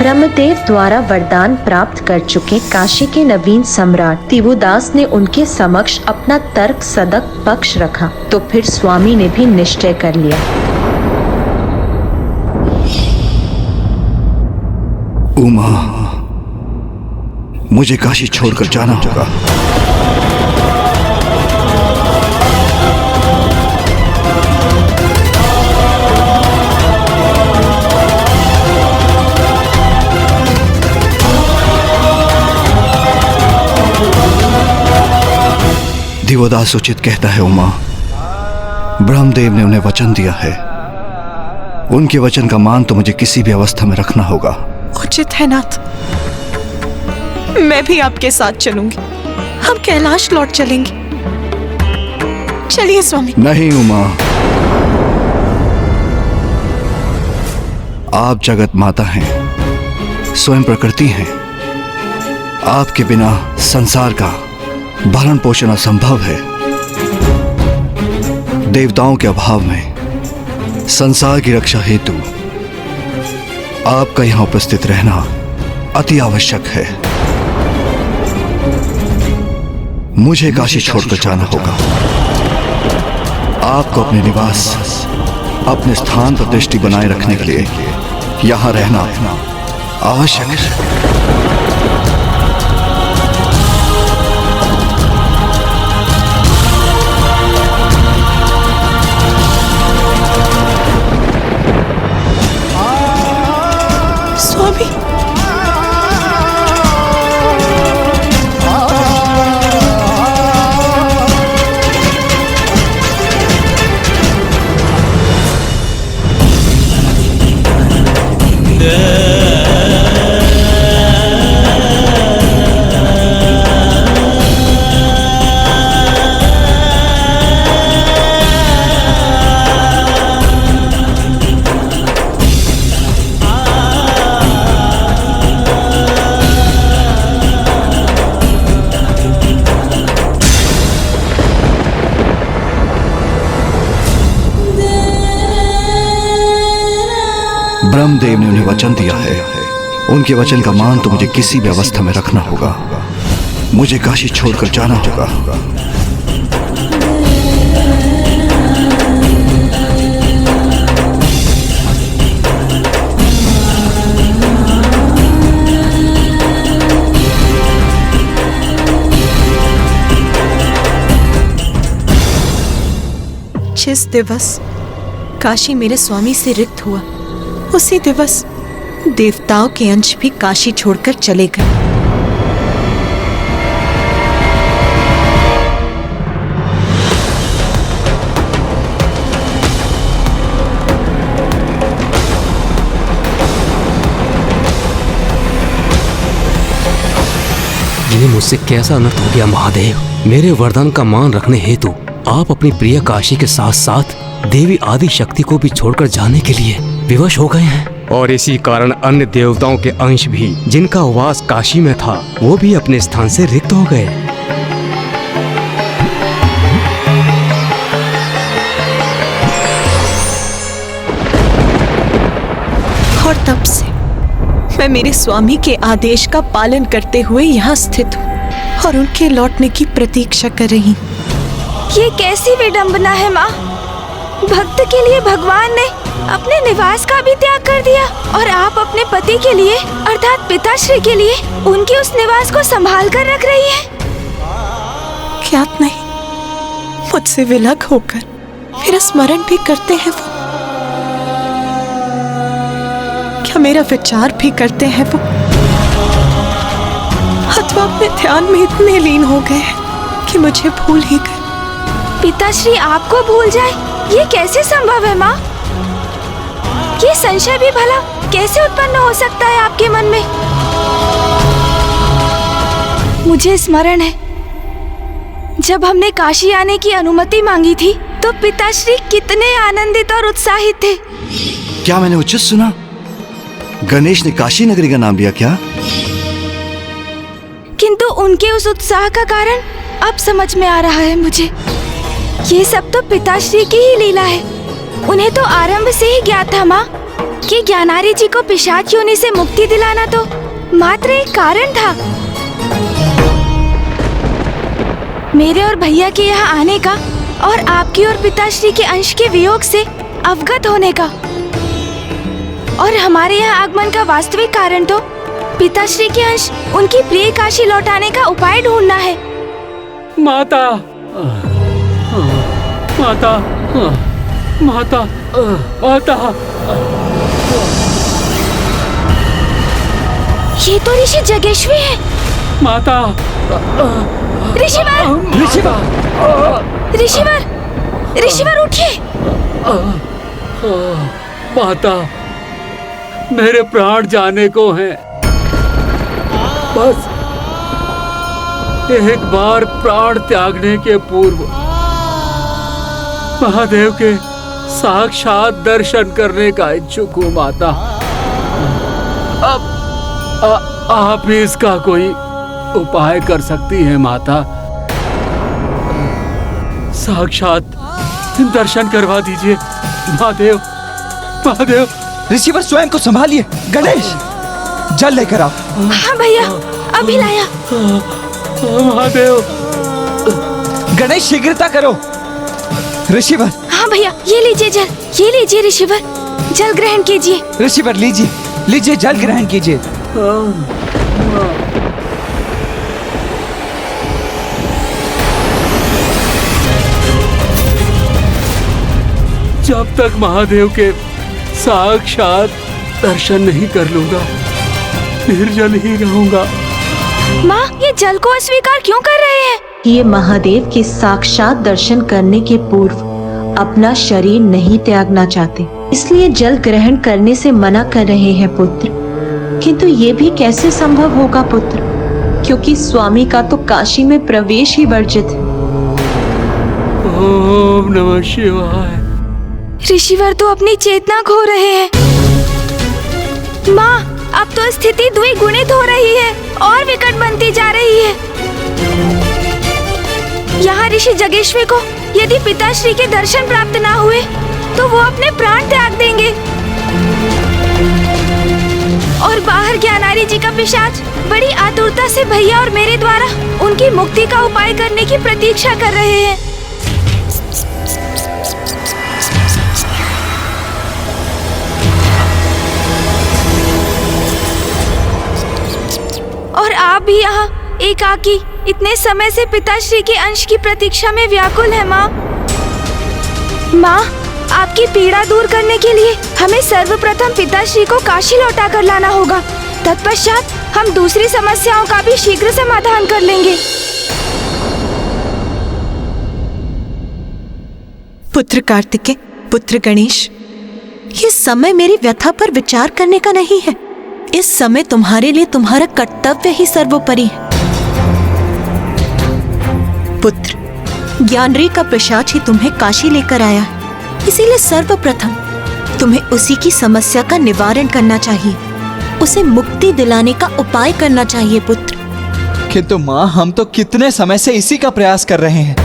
ब्रह्मदेव द्वारा वरदान प्राप्त कर चुके काशी के नवीन सम्राट दिवोदास ने उनके समक्ष अपना तर्क सदक पक्ष रखा तो फिर स्वामी ने भी निश्चय कर लिया। उमा, मुझे काशी छोड़कर जाना होगा। दिवोदास उचित कहता है उमा। ब्रह्मदेव ने उन्हें वचन दिया है, उनके वचन का मान तो मुझे किसी भी अवस्था में रखना होगा। उचित है नाथ, मैं भी आपके साथ चलूंगी। हम कैलाश लौट चलेंगे। चलिए स्वामी। नहीं उमा, आप जगत माता हैं, स्वयं प्रकृति हैं। आपके बिना संसार का भरण पोषण असंभव है। देवताओं के अभाव में संसार की रक्षा हेतु आपका यहां उपस्थित रहना अति आवश्यक है। मुझे काशी छोड़कर जाना होगा। आपको अपने निवास, अपने स्थान पर दृष्टि बनाए रखने के लिए यहां रहना आवश्यक है। स्वामी, ब्रह्मदेव ने उन्हें वचन दिया है, उनके वचन का मान तो मुझे किसी भी अवस्था में रखना होगा। मुझे काशी छोड़कर जाना होगा। जिस दिवस काशी मेरे स्वामी से रिक्त हुआ, उसी दिवस देवताओं के अंश भी काशी छोड़कर चले गए। ये मुझसे कैसा अनर्थ हो गया महादेव। मेरे वरदान का मान रखने हेतु आप अपनी प्रिय काशी के साथ साथ देवी आदि शक्ति को भी छोड़कर जाने के लिए विवश हो गए हैं, और इसी कारण अन्य देवताओं के अंश भी जिनका वास काशी में था वो भी अपने स्थान से रिक्त हो गए। और तब से मैं मेरे स्वामी के आदेश का पालन करते हुए यहाँ स्थित हूँ और उनके लौटने की प्रतीक्षा कर रही हूँ। ये कैसी विडंबना है माँ। भक्त के लिए भगवान ने अपने निवास का भी त्याग कर दिया और आप अपने पति के लिए अर्थात पिताश्री के लिए उनके उस निवास को संभाल कर रख रही हैं। ज्ञात नहीं, मुझसे विलग होकर मेरा स्मरण भी करते हैं वो। क्या मेरा विचार भी करते हैं वो, अथवा अपने ध्यान में इतने लीन हो गए हैं कि मुझे भूल ही गए। पिताश्री आपको भूल जाए, ये कैसे संभव है माँ? ये संशय भी भला कैसे उत्पन्न हो सकता है आपके मन में? मुझे स्मरण है, जब हमने काशी आने की अनुमति मांगी थी तो पिताश्री कितने आनंदित और उत्साहित थे। क्या मैंने उचित सुना? गणेश ने काशी नगरी का नाम लिया क्या? किंतु उनके उस उत्साह का कारण अब समझ में आ रहा है मुझे। ये सब तो पिताश्री की ही लीला है। उन्हें तो आरंभ से ही ज्ञात था माँ कि ज्ञानारी जी को पिशाच योनि से मुक्ति दिलाना तो मात्र एक कारण था। मेरे और भैया के यहाँ आने का और आपकी और पिताश्री के अंश के वियोग से अवगत होने का, और हमारे यहाँ आगमन का वास्तविक कारण तो पिताश्री के अंश उनकी प्रिय काशी लौटाने का उपाय ढूंढना है। माता, माता, माता, माता। ये तो ऋषि जगेश्वी है। माता, ऋषिवर, ऋषिवर, ऋषिवर उठिए। माता, मेरे प्राण जाने को हैं। बस एक बार प्राण त्यागने के पूर्व महादेव के साक्षात दर्शन करने का इच्छुक हूँ माता। अब आप ही इसका कोई उपाय कर सकती हैं माता। साक्षात दर्शन करवा दीजिए महादेव, महादेव। ऋषिवर स्वयं को संभालिए। गणेश, जल लेकर आओ। हाँ भैया, अभी लाया। महादेव। गणेश, शीघ्रता करो। ऋषिवर। हाँ भैया, ये लीजिए जल, ये लीजिए ऋषिवर, जल ग्रहण कीजिए। ऋषिवर लीजिए, लीजिए जल ग्रहण कीजिए। जब तक महादेव के साक्षात दर्शन नहीं कर लूंगा, निर्जल ही रहूंगा। माँ, ये जल को अस्वीकार क्यों कर रहे हैं? ये महादेव के साक्षात दर्शन करने के पूर्व अपना शरीर नहीं त्यागना चाहते, इसलिए जल ग्रहण करने से मना कर रहे हैं पुत्र। किंतु ये भी कैसे संभव होगा पुत्र, क्योंकि स्वामी का तो काशी में प्रवेश ही वर्जित है। ओम नमः शिवाय। ऋषिवर तो अपनी चेतना खो रहे हैं। माँ, अब तो स्थिति द्विगुणित हो रही है और विकट बनती जा रही है। यहाँ ऋषि जगेश्वी को यदि पिताश्री के दर्शन प्राप्त ना हुए तो वो अपने प्राण त्याग देंगे, और बाहर ज्ञानारी जी का पिशाच बड़ी आतुरता से भैया और मेरे द्वारा उनकी मुक्ति का उपाय करने की प्रतीक्षा कर रहे हैं। और आप भी यहाँ एकाकी इतने समय से पिताश्री के अंश की प्रतीक्षा में व्याकुल है। माँ, माँ, आपकी पीड़ा दूर करने के लिए हमें सर्वप्रथम पिताश्री को काशी लौटा कर लाना होगा। तत्पश्चात हम दूसरी समस्याओं का भी शीघ्र समाधान कर लेंगे। पुत्र कार्तिकेय, पुत्र गणेश, ये समय मेरी व्यथा पर विचार करने का नहीं है। इस समय तुम्हारे लिए तुम्हारा कर्तव्य ही सर्वोपरि है। पुत्र, ज्ञानरी का पिशाच ही तुम्हें काशी लेकर आया है, इसीलिए सर्वप्रथम तुम्हें उसी की समस्या का निवारण करना चाहिए, उसे मुक्ति दिलाने का उपाय करना चाहिए पुत्र। किंतु माँ, हम तो कितने समय से इसी का प्रयास कर रहे हैं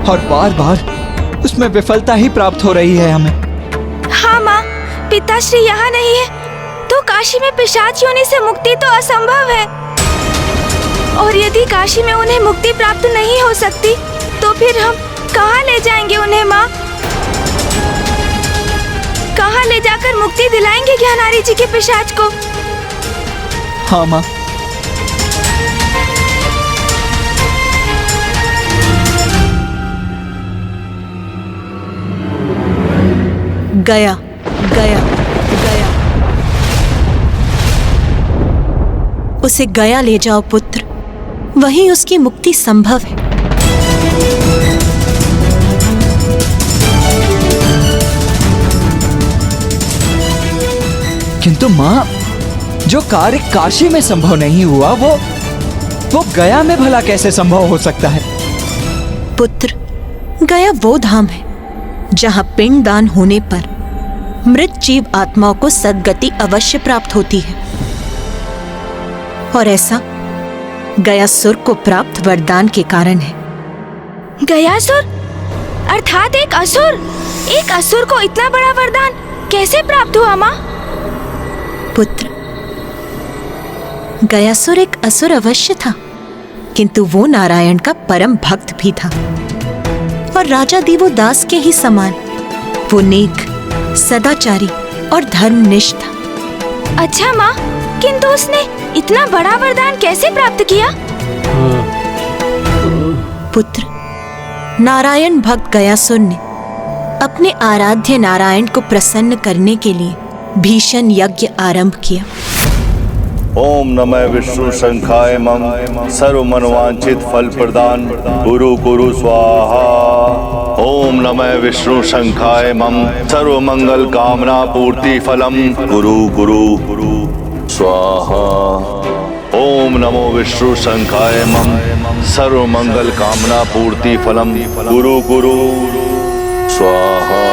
और बार बार उसमें विफलता ही प्राप्त हो रही है हमें। हाँ माँ, पिताश्री यहाँ नहीं है तो काशी में पिशाच योनि से मुक्ति तो असंभव है, और यदि काशी में उन्हें मुक्ति प्राप्त नहीं हो सकती तो फिर हम कहाँ ले जाएंगे उन्हें? माँ, कहाँ ले जाकर मुक्ति दिलाएंगे ज्ञानारी जी के पिशाच को? हाँ माँ। गया, गया, गया। उसे गया ले जाओ पुत्र, वहीं उसकी मुक्ति संभव है। किंतु माँ, जो कार्य काशी में संभव नहीं हुआ वो गया में भला कैसे संभव हो सकता है? पुत्र, गया वो धाम है जहां पिंड दान होने पर मृत जीव आत्माओं को सद्गति अवश्य प्राप्त होती है, और ऐसा गयासुर को प्राप्त वरदान के कारण है। गयासुर अर्थात एक असुर? एक असुर को इतना बड़ा वरदान कैसे प्राप्त हुआ माँ? पुत्र, गयासुर एक असुर अवश्य था, किंतु वो नारायण का परम भक्त भी था और राजा देवोदास के ही समान वो नेक, सदाचारी और धर्मनिष्ठ था। अच्छा माँ, किंतु उसने इतना बड़ा वरदान कैसे प्राप्त किया? पुत्र, नारायण भक्त गयासुर ने अपने आराध्य नारायण को प्रसन्न करने के लिए भीषण यज्ञ आरंभ किया। ओम नमः विष्णु शंखाय मम सर्व मनोवांछित फल प्रदान गुरु गुरु स्वाहा। ओम नमः विष्णु शंखाय मम सर्व मंगल कामना पूर्ति फलम गुरु गुरु गुरु स्वाहा। ओम नमो विष्णु शंखाय मम सर्व मंगल कामना पूर्ति फलम गुरु गुरु स्वाहा।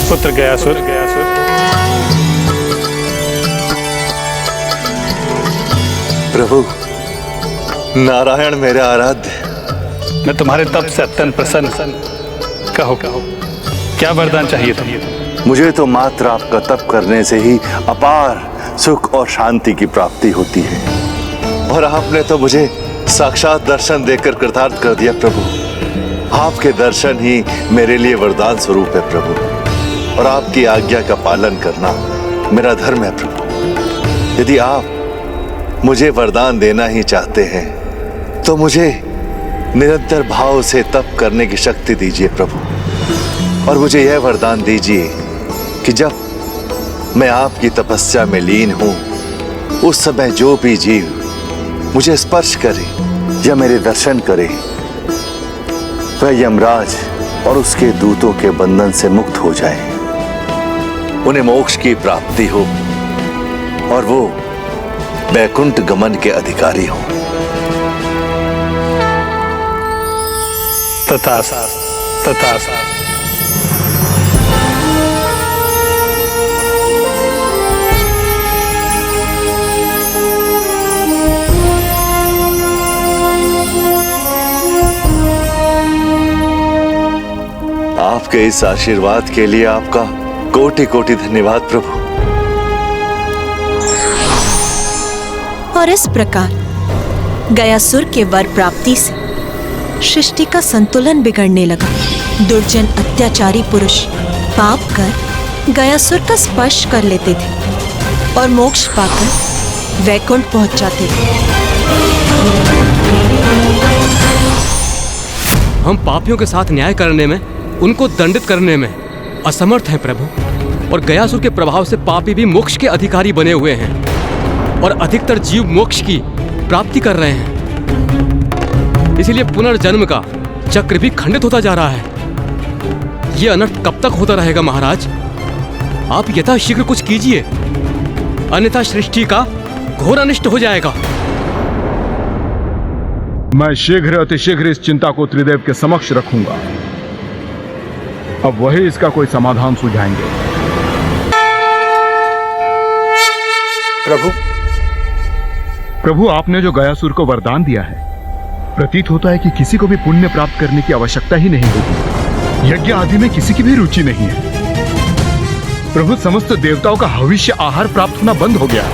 पुत्र गयासुर, प्रभु, नारायण मेरे आराध्य, मैं तुम्हारे तप से अत्यंत प्रसन्न। कहो क्या वरदान चाहिए तुम्हें? मुझे तो मात्र आपका तप करने से ही अपार सुख और शांति की प्राप्ति होती है, और आपने तो मुझे साक्षात दर्शन देकर कृतार्थ कर दिया प्रभु। आपके दर्शन ही मेरे लिए वरदान स्वरूप है प्रभु, और आपकी आज्ञा का पालन करना मेरा धर्म है प्रभु। यदि आप मुझे वरदान देना ही चाहते हैं तो मुझे निरंतर भाव से तप करने की शक्ति दीजिए प्रभु, और मुझे यह वरदान दीजिए कि जब मैं आपकी तपस्या में लीन हूं उस समय जो भी जीव मुझे स्पर्श करे या मेरे दर्शन करे वह यमराज और उसके दूतों के बंधन से मुक्त हो जाए, उन्हें मोक्ष की प्राप्ति हो और वो वैकुंठ गमन के अधिकारी हो। तथास्तु, तथास्तु। आपके इस आशीर्वाद के लिए आपका कोटि कोटि धन्यवाद प्रभु। और इस प्रकार गयासुर के वर प्राप्ति से सृष्टि का संतुलन बिगड़ने लगा। दुर्जन अत्याचारी पुरुष पाप कर गयासुर का स्पर्श कर लेते थे और मोक्ष पाकर वैकुंठ पहुंच जाते थे। हम पापियों के साथ न्याय करने में, उनको दंडित करने में असमर्थ हैं प्रभु, और गयासुर के प्रभाव से पापी भी मोक्ष के अधिकारी बने हुए हैं और अधिकतर जीव मोक्ष की प्राप्ति कर रहे हैं। इसलिए पुनर्जन्म का चक्र भी खंडित होता जा रहा है। ये अनर्थ कब तक होता रहेगा महाराज? आप यथाशीघ्र कुछ कीजिए, अन्यथा सृष्टि का घोर अनिष्ट हो जाएगा। मैं शीघ्र अतिशीघ्र इस चिंता को त्रिदेव के समक्ष रखूंगा। अब वही इसका कोई समाधान सुझाएंगे। प्रभु, आपने जो गयासुर को वरदान दिया है, प्रतीत होता है कि किसी को भी पुण्य प्राप्त करने की आवश्यकता ही नहीं होगी। यज्ञ आदि में किसी की भी रुचि नहीं है। प्रभु, समस्त देवताओं का हविष्य आहार प्राप्त होना बंद हो गया।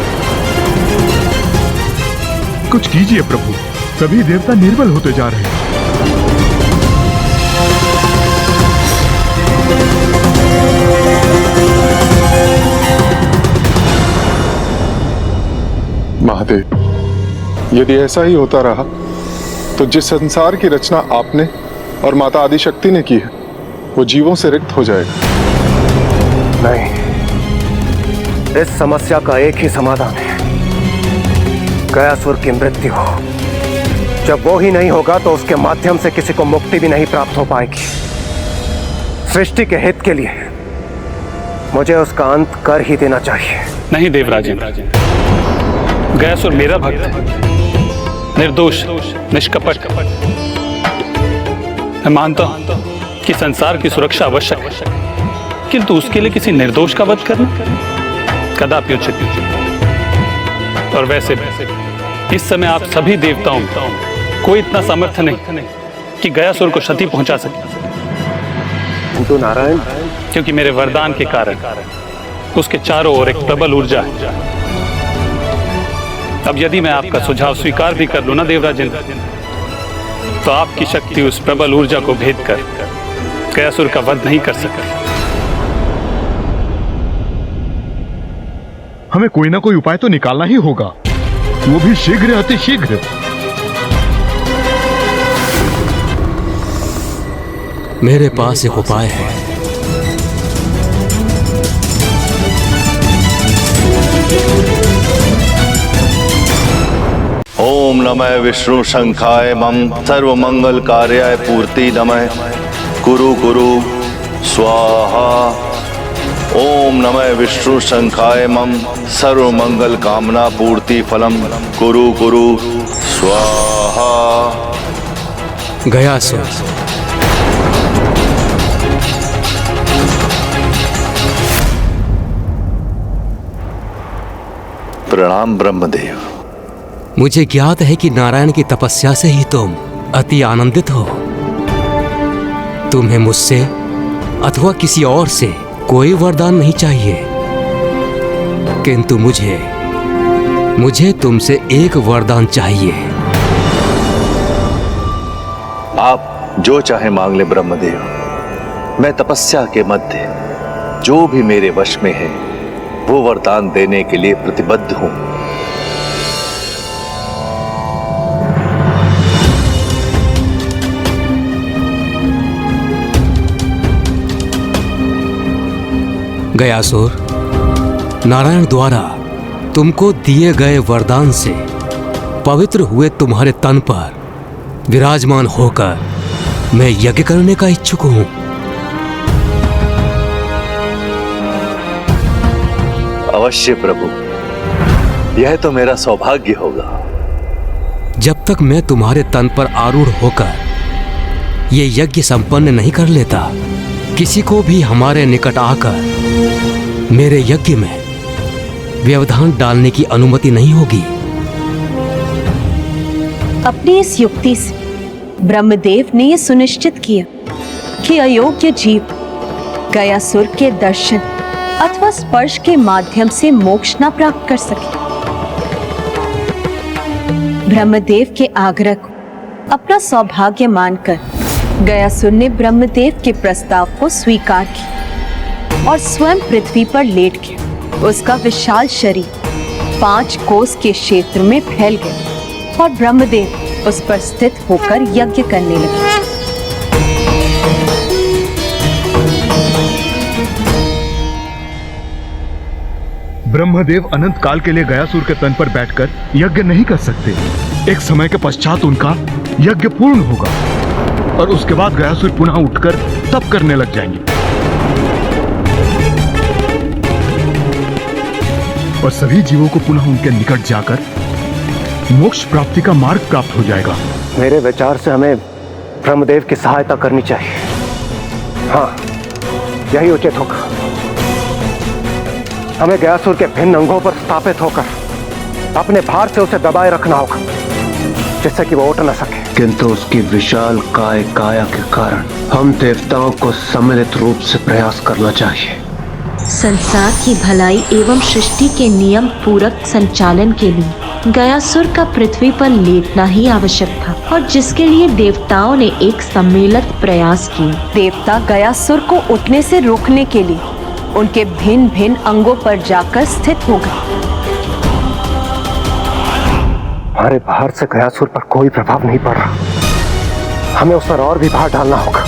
कुछ कीजिए प्रभु, सभी देवता निर्बल होते जा रहे हैं। महादेव, यदि ऐसा ही होता रहा तो जिस संसार की रचना आपने और माता आदिशक्ति ने की है वो जीवों से रिक्त हो जाएगा। नहीं, इस समस्या का एक ही समाधान है, गयासुर की मृत्यु हो। जब वो ही नहीं होगा तो उसके माध्यम से किसी को मुक्ति भी नहीं प्राप्त हो पाएगी। सृष्टि के हित के लिए मुझे उसका अंत कर ही देना चाहिए। नहीं देवराजेंद्र, गयासुर मेरा भक्त है, निर्दोष, निष्कपट। मैं मानता हूं कि संसार की सुरक्षा आवश्यक है, किंतु उसके लिए किसी निर्दोष का वध करना कदापि उचित नहीं। और वैसे इस समय आप सभी देवताओं में कोई इतना सामर्थ्य नहीं कि गयासुर को क्षति पहुंचा सके। किंतु नारायण, क्योंकि मेरे वरदान के कारण उसके चारों ओर एक प्रबल ऊर्जा है। अब यदि मैं आपका सुझाव स्वीकार भी कर लूं ना देवराजन, तो आपकी शक्ति उस प्रबल ऊर्जा को भेद कर गयासुर का वध नहीं कर सके। हमें कोई ना कोई उपाय तो निकालना ही होगा, वो भी शीघ्र, अति शीघ्र। मेरे पास एक उपाय है। ओम नमः विष्णु शंखाय मम सर्व मंगल कार्याय पूर्ति नमः कुरु कुरु स्वाहा। ओम नमः विष्णु शंखाय मम सर्व मंगल कामना पूर्ति फलम कुरु कुरु स्वाहा। गयासुर, प्रणाम ब्रह्मदेव। मुझे ज्ञात है कि नारायण की तपस्या से ही तुम अति आनंदित हो। तुम्हें मुझसे अथवा किसी और से कोई वरदान नहीं चाहिए, किंतु मुझे तुमसे एक वरदान चाहिए। आप जो चाहे मांग ले ब्रह्मदेव। मैं तपस्या के मध्य जो भी मेरे वश में है वो वरदान देने के लिए प्रतिबद्ध हूं। गयासुर, नारायण द्वारा तुमको दिए गए वरदान से पवित्र हुए तुम्हारे तन पर विराजमान होकर मैं यज्ञ करने का इच्छुक हूं। अवश्य प्रभु, यह तो मेरा सौभाग्य होगा। जब तक मैं तुम्हारे तन पर आरूढ़ होकर ये यज्ञ संपन्न नहीं कर लेता, किसी को भी हमारे निकट आकर मेरे यज्ञ में व्यवधान डालने की अनुमति नहीं होगी। अपनी इस युक्ति से ब्रह्मदेव ने यह सुनिश्चित किया कि अयोग्य जीव गयासुर के दर्शन अथवा स्पर्श के माध्यम से मोक्ष न प्राप्त कर सके। ब्रह्मदेव के आग्रह को अपना सौभाग्य मानकर गयासुर ने ब्रह्मदेव के प्रस्ताव को स्वीकार किया और स्वयं पृथ्वी पर लेट गया। उसका विशाल शरीर 5 कोस के क्षेत्र में फैल गया और ब्रह्मदेव उस पर स्थित होकर यज्ञ करने लगे। ब्रह्मदेव अनंत काल के लिए गयासुर के तन पर बैठकर यज्ञ नहीं कर सकते। एक समय के पश्चात उनका यज्ञ पूर्ण होगा और उसके बाद गयासुर पुनः उठकर तप करने लग जाएंगे और सभी जीवों को पुनः उनके निकट जाकर मोक्ष प्राप्ति का मार्ग प्राप्त हो जाएगा। मेरे विचार से हमें ब्रह्मदेव की सहायता करनी चाहिए। हाँ, यही उचित होगा। हमें गयासुर के भिन्न अंगों पर स्थापित होकर अपने भार से उसे दबाए रखना होगा, जिससे कि वो उठ न सके। किंतु उसकी विशाल काया के कारण हम देवताओं को सम्मिलित रूप से प्रयास करना चाहिए। संसार की भलाई एवं सृष्टि के नियम पूरक संचालन के लिए गयासुर का पृथ्वी पर लेटना ही आवश्यक था, और जिसके लिए देवताओं ने एक सम्मिलित प्रयास किया। देवता गयासुर को उठने से रोकने के लिए उनके भिन्न भिन्न अंगों पर जाकर स्थित हो गए। हमारे भार से गयासुर पर कोई प्रभाव नहीं पड़ रहा। हमें उस पर और भी भार डालना होगा।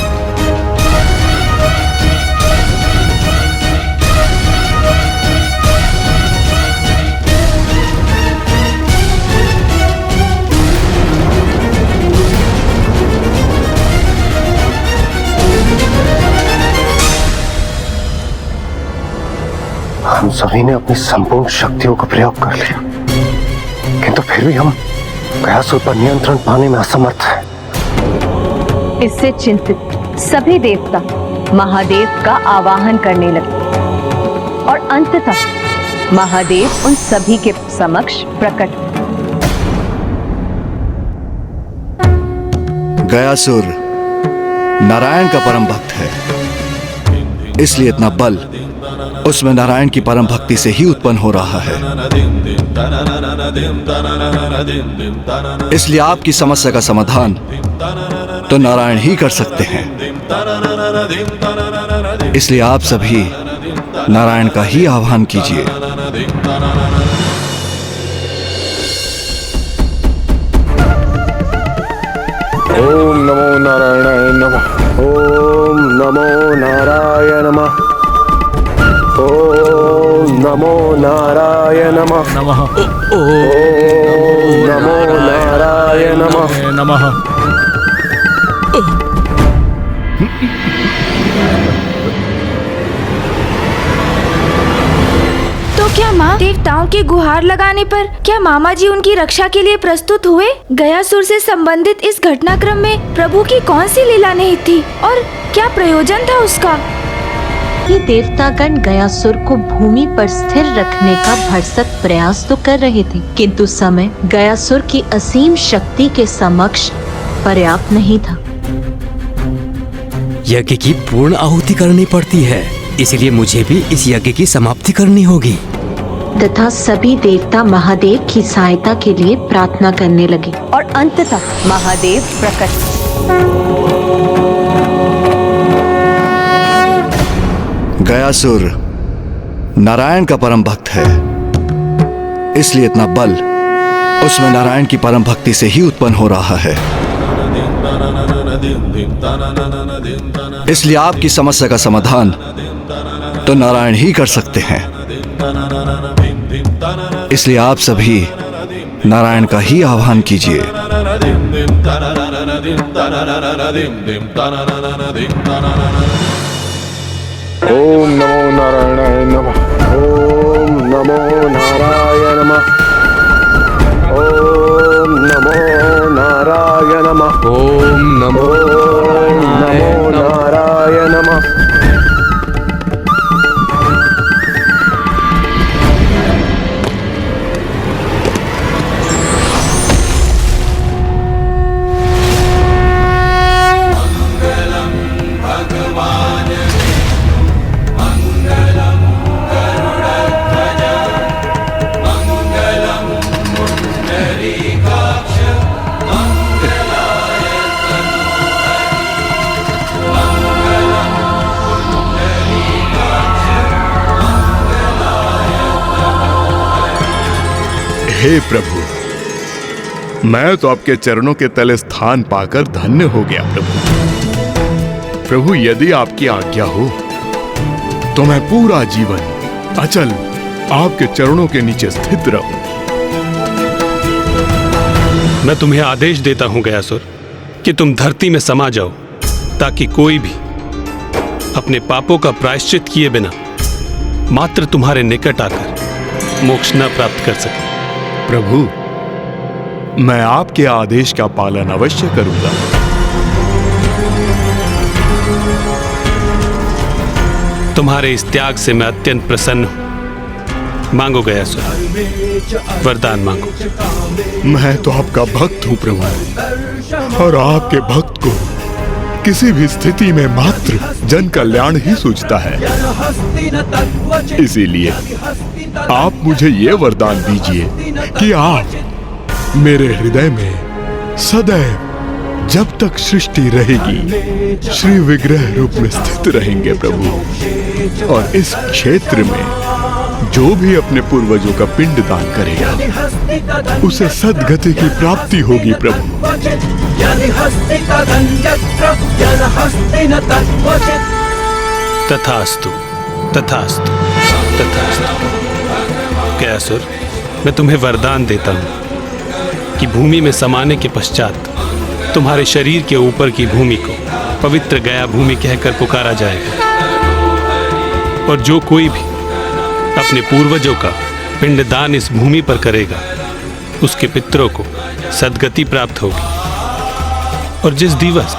हम सभी ने अपनी संपूर्ण शक्तियों का प्रयोग कर लिया, किंतु फिर भी हम गयासुर पर नियंत्रण पाने में असमर्थ हैं। इससे चिंतित सभी देवता महादेव का आवाहन करने लगे और अंततः महादेव उन सभी के समक्ष प्रकट हुए। गयासुर नारायण का परम भक्त है, इसलिए इतना बल उसमें नारायण की परम भक्ति से ही उत्पन्न हो रहा है। इसलिए आपकी समस्या का समाधान तो नारायण ही कर सकते हैं। इसलिए आप सभी नारायण का ही आह्वान कीजिए। ओम नमो नारायणाय नमः। ओम नमो नारायण नमः। ओम नमो नारायण नमः। ओम नमो नारायण नमः। तो क्या माँ देवताओं की गुहार लगाने पर क्या मामा जी उनकी रक्षा के लिए प्रस्तुत हुए? गयासुर से संबंधित इस घटनाक्रम में प्रभु की कौन सी लीला निहित थी और क्या प्रयोजन था उसका? ये देवतागण गयासुर को भूमि पर स्थिर रखने का भरसक प्रयास तो कर रहे थे, किंतु समय गयासुर की असीम शक्ति के समक्ष पर्याप्त नहीं था। यज्ञ की पूर्ण आहुति करनी पड़ती है, इसलिए मुझे भी इस यज्ञ की समाप्ति करनी होगी। तथा सभी देवता महादेव की सहायता के लिए प्रार्थना करने लगे और अंततः महादेव प्रकट। गयासुर नारायण का परम भक्त है, इसलिए इतना बल उसमें नारायण की परम भक्ति से ही उत्पन्न हो रहा है। इसलिए आपकी समस्या का समाधान तो नारायण ही कर सकते हैं। इसलिए आप सभी नारायण का ही आह्वान कीजिए। ओम नमो नारायणाय नमः। ओम नमो नारायण नमः। ओम नमो नारायण नमः। ओम नमो नारायण नमः। हे प्रभु, मैं तो आपके चरणों के तले स्थान पाकर धन्य हो गया। प्रभु यदि आपकी आज्ञा हो तो मैं पूरा जीवन अचल आपके चरणों के नीचे स्थित रहूं। मैं तुम्हें आदेश देता हूं गयासुर कि तुम धरती में समा जाओ, ताकि कोई भी अपने पापों का प्रायश्चित किए बिना मात्र तुम्हारे निकट आकर मोक्ष न प्राप्त कर सके। प्रभु, मैं आपके आदेश का पालन अवश्य करूंगा। तुम्हारे इस त्याग से मैं अत्यंत प्रसन्न हूं। मांगो गयासुर, वरदान मांगो। मैं तो आपका भक्त हूं प्रभु, और आपके भक्त को किसी भी स्थिति में मात्र जन कल्याण ही सूझता है। इसीलिए आप मुझे ये वरदान दीजिए कि आप मेरे हृदय में सदैव जब तक सृष्टि रहेगी श्री विग्रह रूप में स्थित रहेंगे प्रभु। और इस क्षेत्र में जो भी अपने पूर्वजों का पिंड दान करेगा उसे सद्गति की प्राप्ति होगी प्रभु। तथास्तु, तथास्तु, तथास्तु। गयासुर, मैं तुम्हें वरदान देता हूं कि भूमि में समाने के पश्चात तुम्हारे शरीर के ऊपर की भूमि को पवित्र गया भूमि कहकर पुकारा जाएगा, और जो कोई भी अपने पूर्वजों का पिंडदान इस भूमि पर करेगा उसके पितरों को सद्गति प्राप्त होगी। और जिस दिवस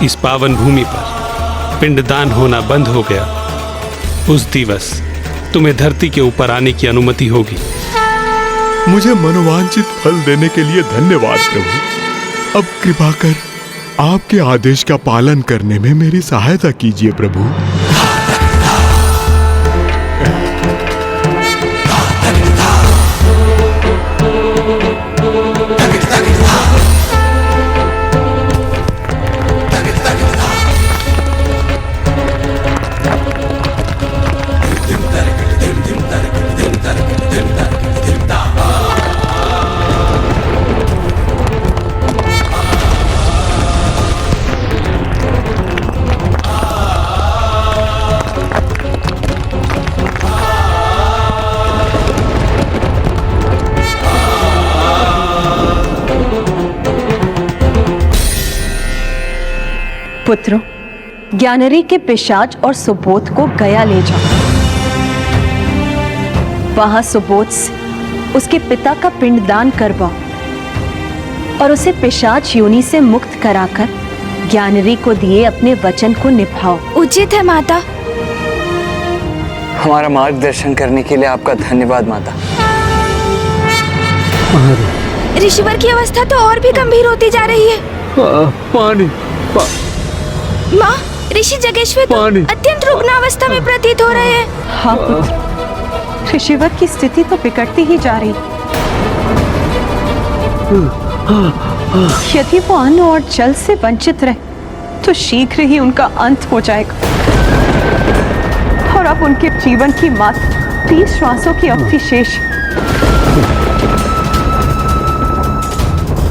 इस पावन भूमि पर पिंडदान होना बंद हो गया, उस दिवस तुम्हें धरती के ऊपर आने की अनुमति होगी। मुझे मनोवांछित फल देने के लिए धन्यवाद प्रभु। अब कृपा कर आपके आदेश का पालन करने में मेरी सहायता कीजिए प्रभु। पुत्रों, ज्ञानरी के पिशाच और सुबोध को गया ले जाओ। वहां सुबोध से उसके पिता का पिंडदान करवाओ और उसे पिशाच योनि से मुक्त कराकर ज्ञानरी को दिए अपने वचन को निभाओ। उचित है माता। हमारा मार्गदर्शन करने के लिए आपका धन्यवाद माता। ऋषिवर की अवस्था तो और भी गंभीर होती जा रही है। पानी माँ, ऋषि जगेश्वर तो अत्यंत रुग्ण अवस्था में प्रतीत हो रहे हैं। हाँ पुत्र, ऋषिवर की स्थिति तो बिगड़ती ही जा रही। यदि वो अन्न और जल से वंचित रहे तो शीघ्र ही उनका अंत हो जाएगा और अब उनके जीवन की मात्र 30 श्वासों की अवधि शेष।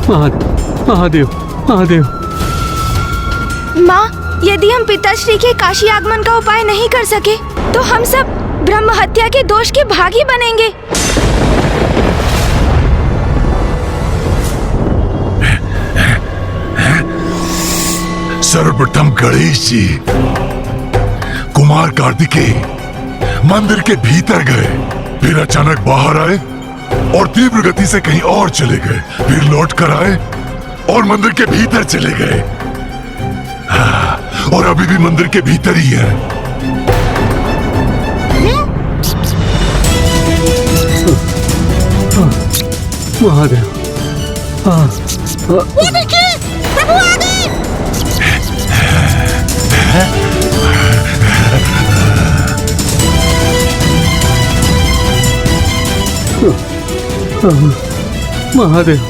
महादेव, महादेव। माँ, यदि हम पिताश्री के काशी आगमन का उपाय नहीं कर सके तो हम सब ब्रह्म हत्या के दोष के भागी बनेंगे। सर्वप्रथम गणेश जी कुमार कार्तिकेय मंदिर के भीतर गए, फिर अचानक बाहर आए और तीव्र गति से कहीं और चले गए, फिर लौट कर आए और मंदिर के भीतर चले गए। और अभी भी मंदिर के भीतर ही है। महादेव, वो देखिए, प्रभु आ गए। महादेव,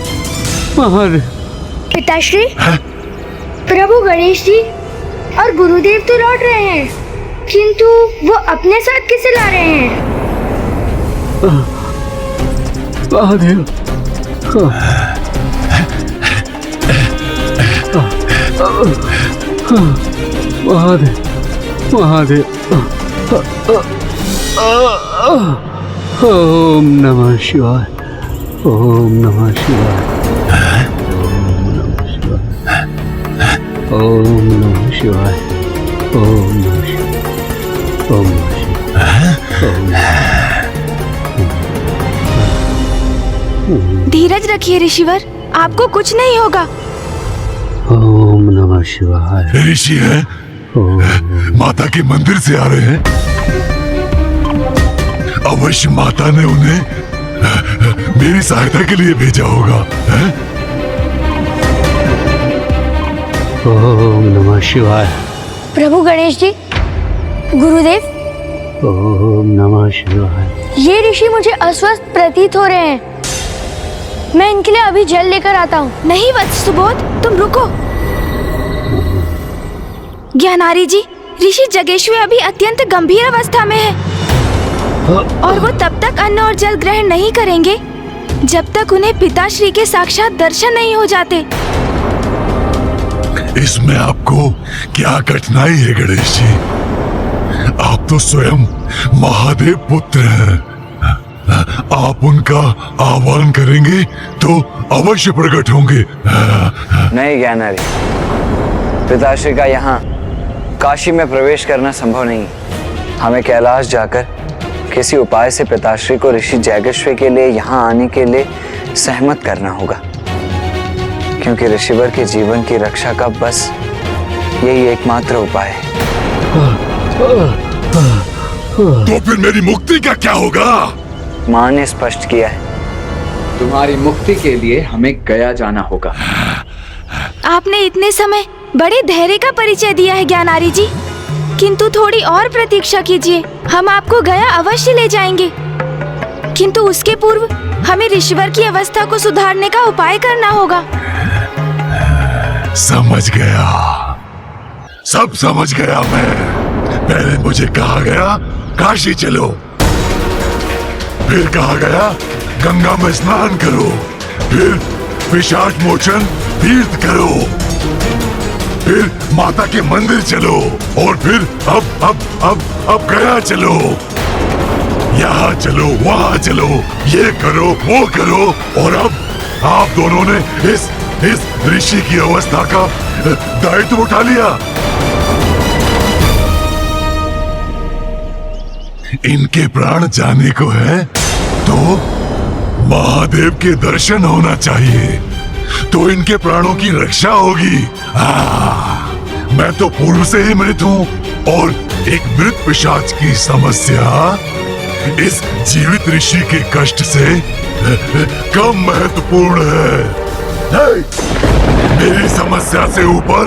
महादेव। पिताश्री, प्रभु गणेश जी और गुरुदेव तो लौट रहे हैं, किंतु वो अपने साथ किसे ला रहे हैं? महादेव, महादेव, महादेव। ओम नमः शिवाय, ओम नमः शिवाय, ओम नमः शिवाय, ओम नमः शिवाय, ओम नमः। धीरज रखिए ऋषिवर, आपको कुछ नहीं होगा। ओम नमः शिवाय। ऋषि है, माता के मंदिर से आ रहे हैं। अवश्य माता ने उन्हें मेरी सहायता के लिए भेजा होगा। ओम नमः शिवाय। प्रभु गणेश जी, गुरुदेव। ओम नमः शिवाय। ये ऋषि मुझे अस्वस्थ प्रतीत हो रहे हैं, मैं इनके लिए अभी जल लेकर आता हूँ। नहीं वत्स सुबोध, तुम रुको। ज्ञानारी जी, ऋषि जगेश्वर अभी अत्यंत गंभीर अवस्था में है और वो तब तक अन्न और जल ग्रहण नहीं करेंगे जब तक उन्हें पिताश्री के साक्षात दर्शन नहीं हो जाते। इसमें आपको क्या कठिनाई है गणेश जी? आप तो स्वयं महादेव पुत्र हैं। आप उनका आह्वान करेंगे तो अवश्य प्रकट होंगे। नहीं ज्ञानारी, पिताश्री का यहाँ काशी में प्रवेश करना संभव नहीं। हमें कैलाश जाकर किसी उपाय से पिताश्री को ऋषि जैगेश्वर के लिए यहाँ आने के लिए सहमत करना होगा, क्योंकि ऋषिवर के जीवन की रक्षा का बस यही एकमात्र उपाय है। तो फिर मेरी मुक्ति का क्या होगा? मां ने स्पष्ट किया है। तुम्हारी मुक्ति के लिए हमें गया जाना होगा। आपने इतने समय बड़े धैर्य का परिचय दिया है ज्ञानारी जी, किंतु थोड़ी और प्रतीक्षा कीजिए, हम आपको गया अवश्य ले जाएंगे। किंतु उसके पूर्व हमें ऋषिवर की अवस्था को सुधारने का उपाय करना होगा। समझ गया, सब समझ गया मैं। पहले मुझे कहा गया काशी चलो, फिर कहा गया गंगा में स्नान करो, फिर पिशाच मोचन तीर्थ करो, फिर माता के मंदिर चलो, और फिर अब गया चलो। यहाँ चलो, वहाँ चलो, ये करो, वो करो, और अब आप दोनों ने इस ऋषि की अवस्था का दायित्व उठा लिया। इनके प्राण जाने को है तो महादेव के दर्शन होना चाहिए, तो इनके प्राणों की रक्षा होगी। मैं तो पूर्व से ही मृत हूँ, और एक मृत पिशाच की समस्या इस जीवित ऋषि के कष्ट से कम महत्वपूर्ण है। मेरी समस्या से ऊपर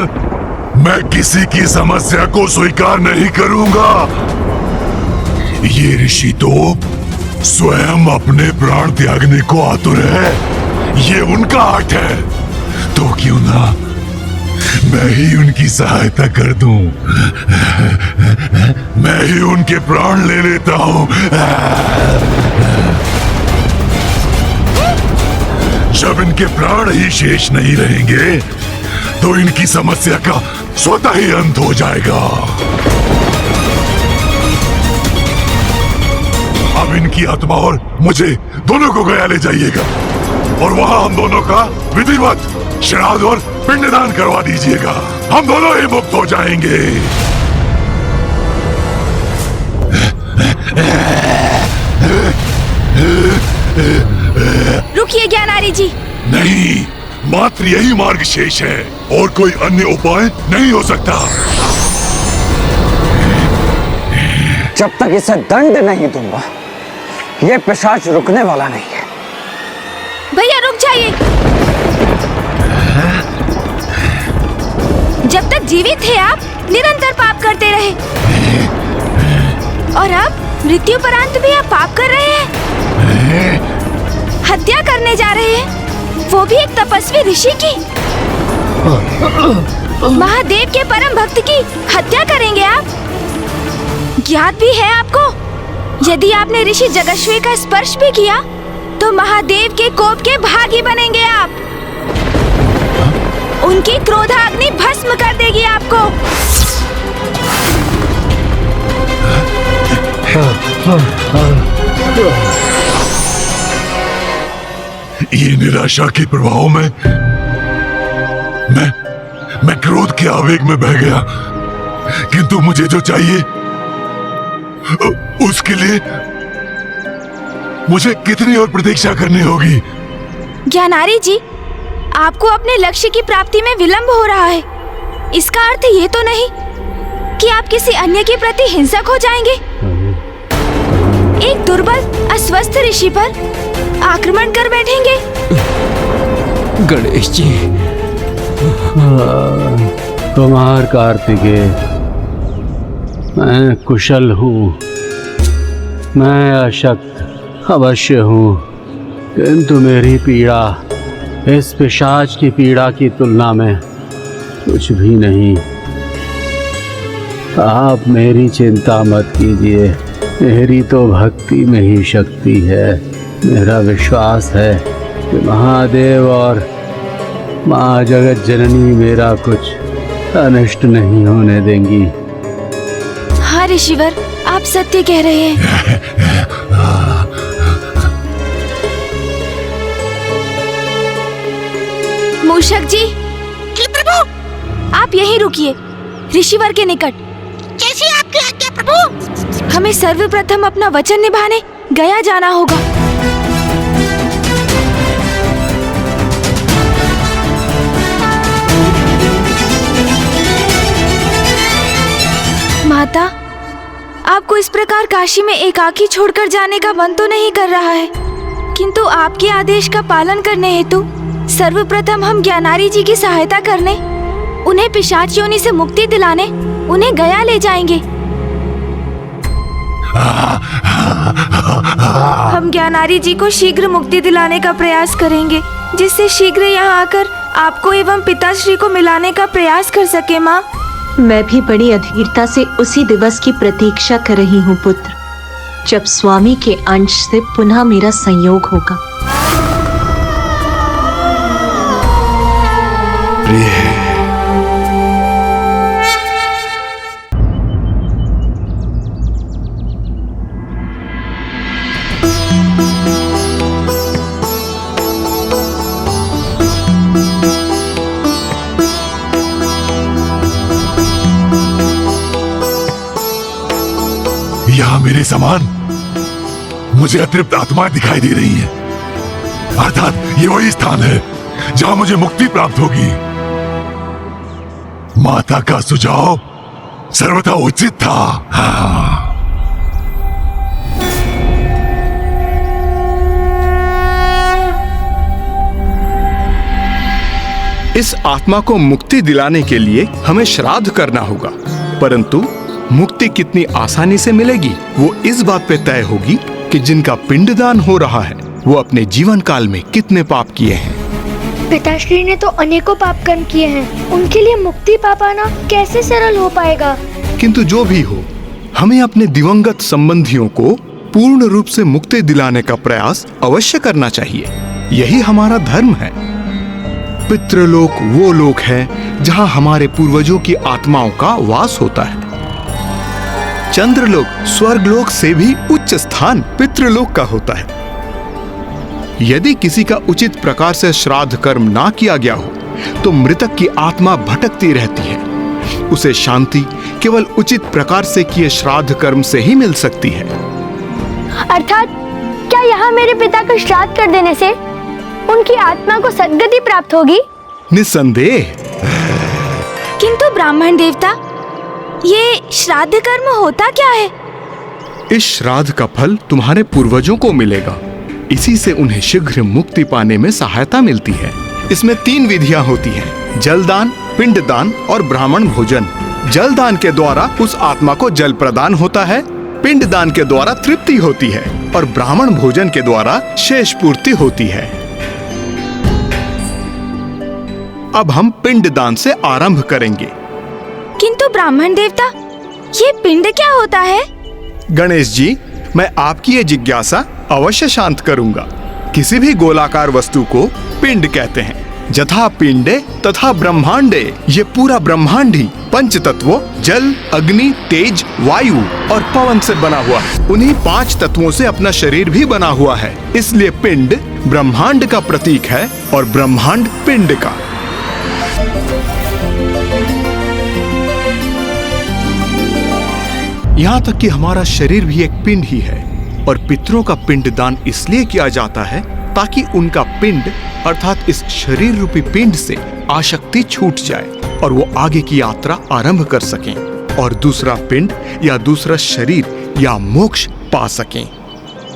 मैं किसी की समस्या को स्वीकार नहीं करूंगा। ये ऋषि तो स्वयं अपने प्राण त्यागने को आतुर है, ये उनका आर्ट है, तो क्यों ना मैं ही उनकी सहायता कर दूं। मैं ही उनके प्राण ले लेता हूं। जब इनके प्राण ही शेष नहीं रहेंगे तो इनकी समस्या का स्वतः ही अंत हो जाएगा। अब इनकी आत्मा और मुझे दोनों को गया ले जाइएगा, और वहां हम दोनों का विधिवत श्राद्ध और पिंडदान करवा दीजिएगा। हम दोनों ही मुक्त हो जाएंगे। रुकिए ज्ञानारी जी। नहीं, मात्र यही मार्ग शेष है, और कोई अन्य उपाय नहीं हो सकता। जब तक इसे दंड नहीं दूंगा, ये पिशाच रुकने वाला नहीं है। भैया रुक जाइए। जब तक जीवित थे आप निरंतर पाप करते रहे, और अब मृत्युपरांत भी आप पाप कर रहे हैं। हत्या करने जा रहे हैं, वो भी एक तपस्वी ऋषि की। महादेव के परम भक्त की हत्या करेंगे आप। ज्ञात भी है आपको, यदि आपने ऋषि जगश्वे का स्पर्श भी किया तो महादेव के कोप के भागी बनेंगे आप। उनकी क्रोधाग्नि भस्म कर देगी आपको। ये निराशा के प्रभाव में मैं क्रोध के आवेग में बह गया, किंतु मुझे जो चाहिए उसके लिए मुझे कितनी और प्रतीक्षा करनी होगी? ज्ञानारी जी, आपको अपने लक्ष्य की प्राप्ति में विलंब हो रहा है। इसका अर्थ ये तो नहीं कि आप किसी अन्य के प्रति हिंसक हो जाएंगे। एक दुर्बल अस्वस्थ ऋषि पर आक्रमण कर बैठेंगे। गणेश जी, कुमार कार्तिकेय, मैं कुशल हूँ, मैं अशक्त अवश्य हूँ, किंतु मेरी पीड़ा इस पिशाच की पीड़ा की तुलना में कुछ भी नहीं। आप मेरी चिंता मत कीजिए, मेरी तो भक्ति में ही शक्ति है। मेरा विश्वास है कि महादेव और माँ जगत जननी मेरा कुछ अनिष्ट नहीं होने देंगी। हाँ ऋषिवर, आप सत्य कह रहे हैं। मूषक जी, प्रभु, आप यहीं रुकिए, ऋषिवर के निकट। कैसी आपकी आज्ञा प्रभु? हमें सर्वप्रथम अपना वचन निभाने गया जाना होगा। माता, आपको इस प्रकार काशी में एकाकी छोड़कर जाने का मन तो नहीं कर रहा है, किंतु आपके आदेश का पालन करने हेतु सर्वप्रथम हम ज्ञानारी जी की सहायता करने, उन्हें पिशाच योनि से मुक्ति दिलाने, उन्हें गया ले जाएंगे। हम ज्ञानारी जी को शीघ्र मुक्ति दिलाने का प्रयास करेंगे, जिससे शीघ्र यहाँ आकर आपको एवं पिताश्री को मिलाने का प्रयास कर सके माँ। मैं भी बड़ी अधीरता से उसी दिवस की प्रतीक्षा कर रही हूँ पुत्र, जब स्वामी के अंश से पुनः मेरा संयोग होगा। प्रिय, यहाँ मेरे समान मुझे अतृप्त आत्माएं दिखाई दे रही हैं, अर्थात ये वही स्थान है जहां मुझे मुक्ति प्राप्त होगी। माता का सुझाव सर्वथा उचित था। हाँ। इस आत्मा को मुक्ति दिलाने के लिए हमें श्राद्ध करना होगा, परंतु मुक्ति कितनी आसानी से मिलेगी वो इस बात पे तय होगी कि जिनका पिंडदान हो रहा है वो अपने जीवन काल में कितने पाप किए हैं। पिताश्री ने तो अनेकों पाप कर्म किए हैं, उनके लिए मुक्ति पा पाना कैसे सरल हो पाएगा। किंतु जो भी हो, हमें अपने दिवंगत संबंधियों को पूर्ण रूप से मुक्ति दिलाने का प्रयास अवश्य करना चाहिए। यही हमारा धर्म है। पितृलोक वो लोक है जहाँ हमारे पूर्वजों की आत्माओं का वास होता है। चंद्रलोक स्वर्गलोक से भी उच्च स्थान पितृलोक का होता है। यदि किसी का उचित प्रकार से श्राद्ध कर्म ना किया गया हो तो मृतक की आत्मा भटकती रहती है। उसे शांति केवल उचित प्रकार से किए श्राद्ध कर्म से ही मिल सकती है। अर्थात क्या यहाँ मेरे पिता को श्राद्ध कर देने से उनकी आत्मा को सद्गति प्राप्त होगी? निस्संदेह। किंतु ब्राह्मण देवता, ये श्राद्ध कर्म होता क्या है? इस श्राद्ध का फल तुम्हारे पूर्वजों को मिलेगा। इसी से उन्हें शीघ्र मुक्ति पाने में सहायता मिलती है। इसमें 3 विधियां होती हैं: जलदान, पिंडदान और ब्राह्मण भोजन। जलदान के द्वारा उस आत्मा को जल प्रदान होता है, पिंडदान के द्वारा तृप्ति होती है और ब्राह्मण भोजन के द्वारा शेष पूर्ति होती है। अब हम पिंडदान से आरंभ करेंगे। किंतु ब्राह्मण देवता, ये पिंड क्या होता है? गणेश जी, मैं आपकी ये जिज्ञासा अवश्य शांत करूंगा। किसी भी गोलाकार वस्तु को पिंड कहते हैं। जथा पिंडे तथा ब्रह्मांडे, ये पूरा ब्रह्मांड ही 5 तत्वों जल, अग्नि, तेज, वायु और पवन से बना हुआ है। उन्हीं 5 तत्वों से अपना शरीर भी बना हुआ है। इसलिए पिंड ब्रह्मांड का प्रतीक है और ब्रह्मांड पिंड का। यहाँ तक कि हमारा शरीर भी एक पिंड ही है और पितरों का पिंडदान इसलिए किया जाता है ताकि उनका पिंड अर्थात इस शरीर रूपी पिंड से आसक्ति छूट जाए और वो आगे की यात्रा आरंभ कर सकें और दूसरा पिंड या दूसरा शरीर या मोक्ष पा सकें।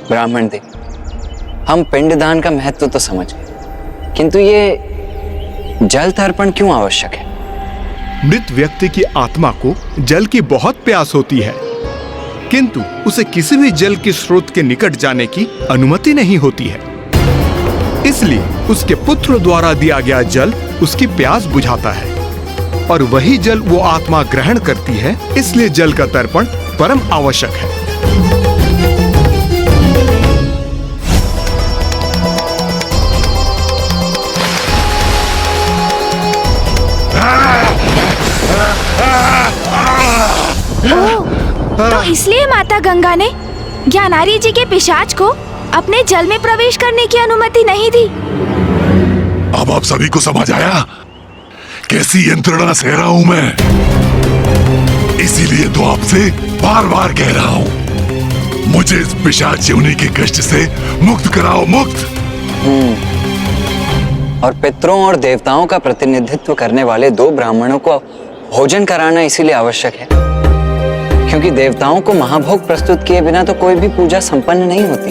ब्राह्मण देव, हम पिंडदान का महत्व तो समझ गए, किंतु ये जल तर्पण क्यों आवश्यक है? मृत व्यक्ति की आत्मा को जल की बहुत प्यास होती है, किंतु उसे किसी भी जल के स्रोत के निकट जाने की अनुमति नहीं होती है। इसलिए उसके पुत्र द्वारा दिया गया जल उसकी प्यास बुझाता है और वही जल वो आत्मा ग्रहण करती है। इसलिए जल का तर्पण परम आवश्यक है। तो इसलिए माता गंगा ने ज्ञानारी जी के पिशाच को अपने जल में प्रवेश करने की अनुमति नहीं दी। अब आप सभी को समझ आया कैसी यंत्रणा सह रहा हूं मैं। इसीलिए तो आपसे बार बार कह रहा हूं, मुझे इस पिशाच योनि के कष्ट से मुक्त कराओ, मुक्त। और पितरों और देवताओं का प्रतिनिधित्व करने वाले 2 ब्राह्मणों को भोजन कराना इसीलिए आवश्यक है क्योंकि देवताओं को महाभोग प्रस्तुत किए बिना तो कोई भी पूजा संपन्न नहीं होती।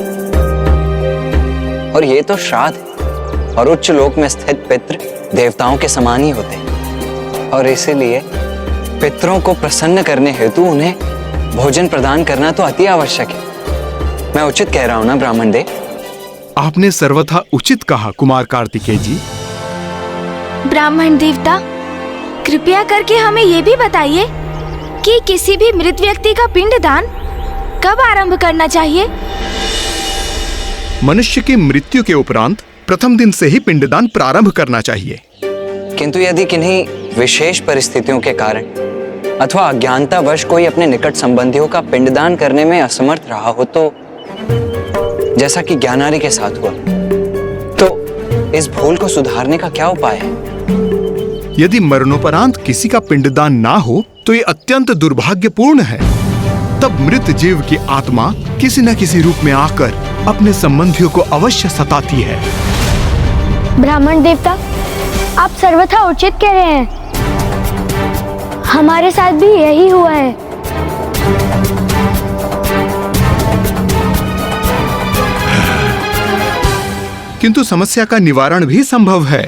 और ये तो श्राद्ध है, और उच्च लोक में स्थित पितृ देवताओं के समान ही होते हैं, और इसीलिए पितरों को प्रसन्न करने हेतु उन्हें भोजन प्रदान करना तो अति आवश्यक है। मैं उचित कह रहा हूं ना ब्राह्मण देव? आपने सर्वथा उचित कहा कुमार कार्तिकेय जी। ब्राह्मण देवता, कृपया करके हमें ये भी बताइए कि किसी भी मृत व्यक्ति का पिंडदान कब आरंभ करना चाहिए? मनुष्य की मृत्यु के उपरांत प्रथम दिन से ही पिंडदान प्रारंभ करना चाहिए। किंतु यदि किन्हीं विशेष परिस्थितियों के कारण अथवा अज्ञानतावश कोई अपने निकट संबंधियों का पिंडदान करने में असमर्थ रहा हो, तो जैसा कि ज्ञानारी के साथ हुआ, तो इस भूल को सुधारने का क्या उपाय है? यदि मरणोपरांत किसी का पिंडदान ना हो तो ये अत्यंत दुर्भाग्यपूर्ण है। तब मृत जीव की आत्मा किसी न किसी रूप में आकर अपने संबंधियों को अवश्य सताती है। ब्राह्मण देवता, आप सर्वथा उचित कह रहे हैं। हमारे साथ भी यही हुआ है। किंतु समस्या का निवारण भी संभव है।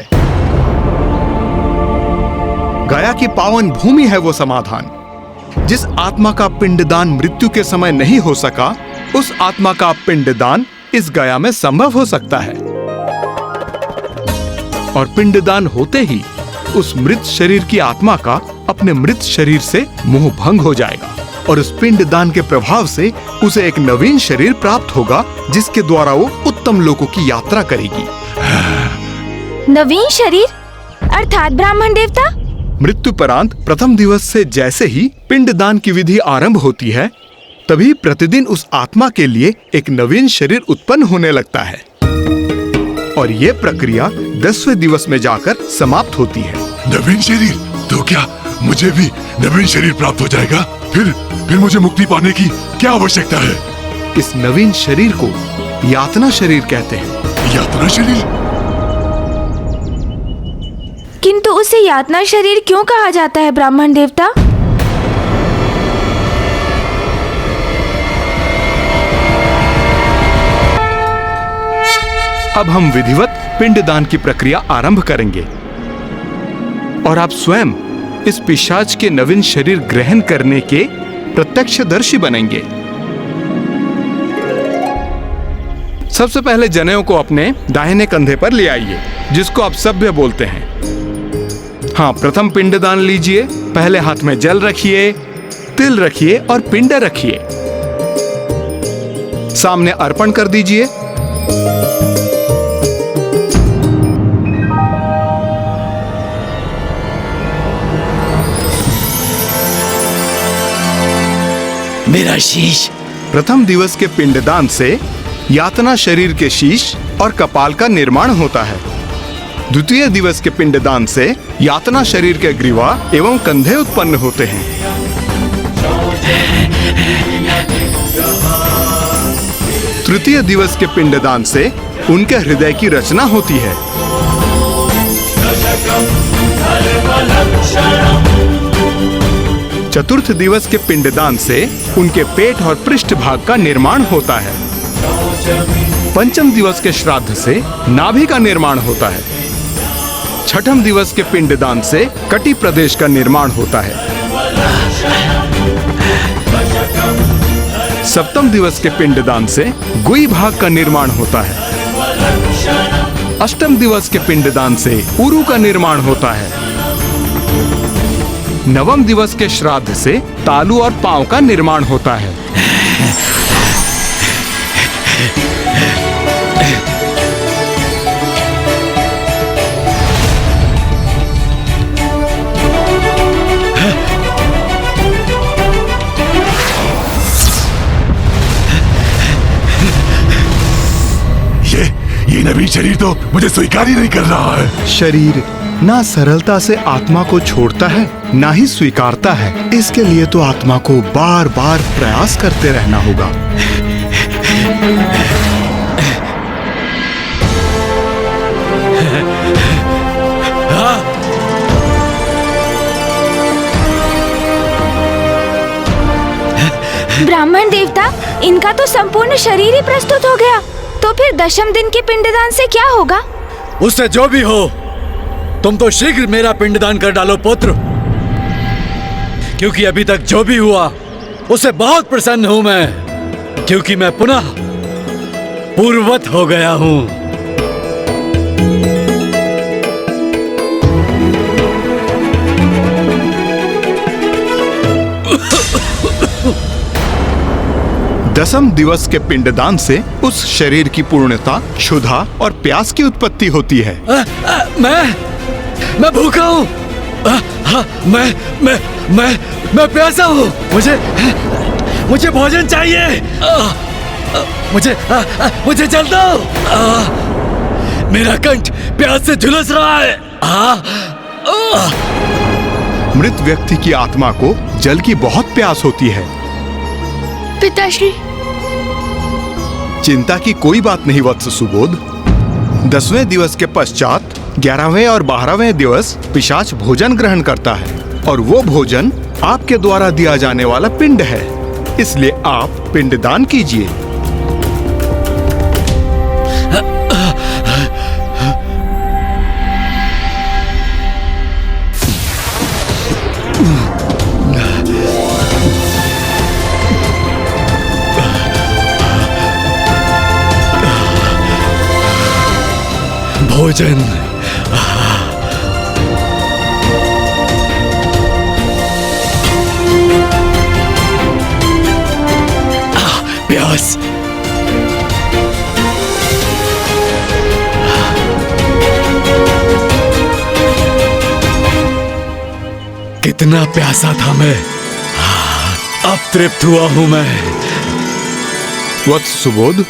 गया की पावन भूमि है वो समाधान। जिस आत्मा का पिंडदान मृत्यु के समय नहीं हो सका, उस आत्मा का पिंडदान इस गया में संभव हो सकता है। और पिंडदान होते ही उस मृत शरीर की आत्मा का अपने मृत शरीर से मोह भंग हो जाएगा, और उस पिंडदान के प्रभाव से उसे एक नवीन शरीर प्राप्त होगा, जिसके द्वारा वो उत्तम लोकों की यात्रा करेगी। नवीन शरीर अर्थात ब्राह्मण देवता? मृत्युपरांत प्रथम दिवस से जैसे ही पिंडदान की विधि आरंभ होती है, तभी प्रतिदिन उस आत्मा के लिए एक नवीन शरीर उत्पन्न होने लगता है, और ये प्रक्रिया 10वें दिवस में जाकर समाप्त होती है। नवीन शरीर? तो क्या मुझे भी नवीन शरीर प्राप्त हो जाएगा? फिर मुझे मुक्ति पाने की क्या आवश्यकता है? इस नवीन शरीर को यातना शरीर कहते हैं। यातना शरीर? किंतु उसे यातना शरीर क्यों कहा जाता है ब्राह्मण देवता? अब हम विधिवत पिंडदान की प्रक्रिया आरंभ करेंगे, और आप स्वयं इस पिशाच के नवीन शरीर ग्रहण करने के प्रत्यक्षदर्शी बनेंगे। सबसे पहले जनेऊ को अपने दाहिने कंधे पर ले आइए, जिसको आप सभ्य बोलते हैं। हाँ, प्रथम पिंडदान लीजिए। पहले हाथ में जल रखिए, तिल रखिए और पिंड रखिए। सामने अर्पण कर दीजिए। मेरा शीश। प्रथम दिवस के पिंडदान से यातना शरीर के शीश और कपाल का निर्माण होता है। द्वितीय दिवस के पिंडदान से यातना शरीर के ग्रीवा एवं कंधे उत्पन्न होते हैं। तृतीय दिवस के पिंडदान से उनके हृदय की रचना होती है। चतुर्थ दिवस के पिंडदान से उनके पेट और पृष्ठ भाग का निर्माण होता है। पंचम दिवस के श्राद्ध से नाभि का निर्माण होता है। छठम दिवस के पिंडदान से कटी प्रदेश का निर्माण होता है। सप्तम दिवस के पिंडदान से गुई भाग का निर्माण होता है। अष्टम दिवस के पिंडदान से उरु का निर्माण होता है। नवम दिवस के श्राद्ध से तालू और पांव का निर्माण होता है। ये नवीन शरीर तो मुझे स्वीकार ही नहीं कर रहा है। शरीर ना सरलता से आत्मा को छोड़ता है, ना ही स्वीकारता है। इसके लिए तो आत्मा को बार बार प्रयास करते रहना होगा। ब्राह्मण देवता, इनका तो संपूर्ण शरीर ही प्रस्तुत हो गया, तो फिर दशम दिन के पिंडदान से क्या होगा? उससे जो भी हो, तुम तो शीघ्र मेरा पिंडदान कर डालो पुत्र, क्योंकि अभी तक जो भी हुआ उससे बहुत प्रसन्न हूं मैं, क्योंकि मैं पुनः पूर्ववत हो गया हूं। दसम दिवस के पिंडदान से उस शरीर की पूर्णता, क्षुधा और प्यास की उत्पत्ति होती है। मैं भूखा हूँ, मैं प्यासा हूँ, मुझे भोजन चाहिए, मुझे जल दो, मेरा कंठ प्यास से झुलस रहा है। मृत व्यक्ति की आत्मा को जल की बहुत प्यास होती है। पिताश्री, चिंता की कोई बात नहीं वत्स सुबोध। 10वें दिवस के पश्चात 11वें और 12वें दिवस पिशाच भोजन ग्रहण करता है, और वो भोजन आपके द्वारा दिया जाने वाला पिंड है, इसलिए आप पिंडदान कीजिए। भोजन, प्यास, कितना प्यासा था मैं, अब तृप्त हुआ हूं मैं। वत्स सुबोध,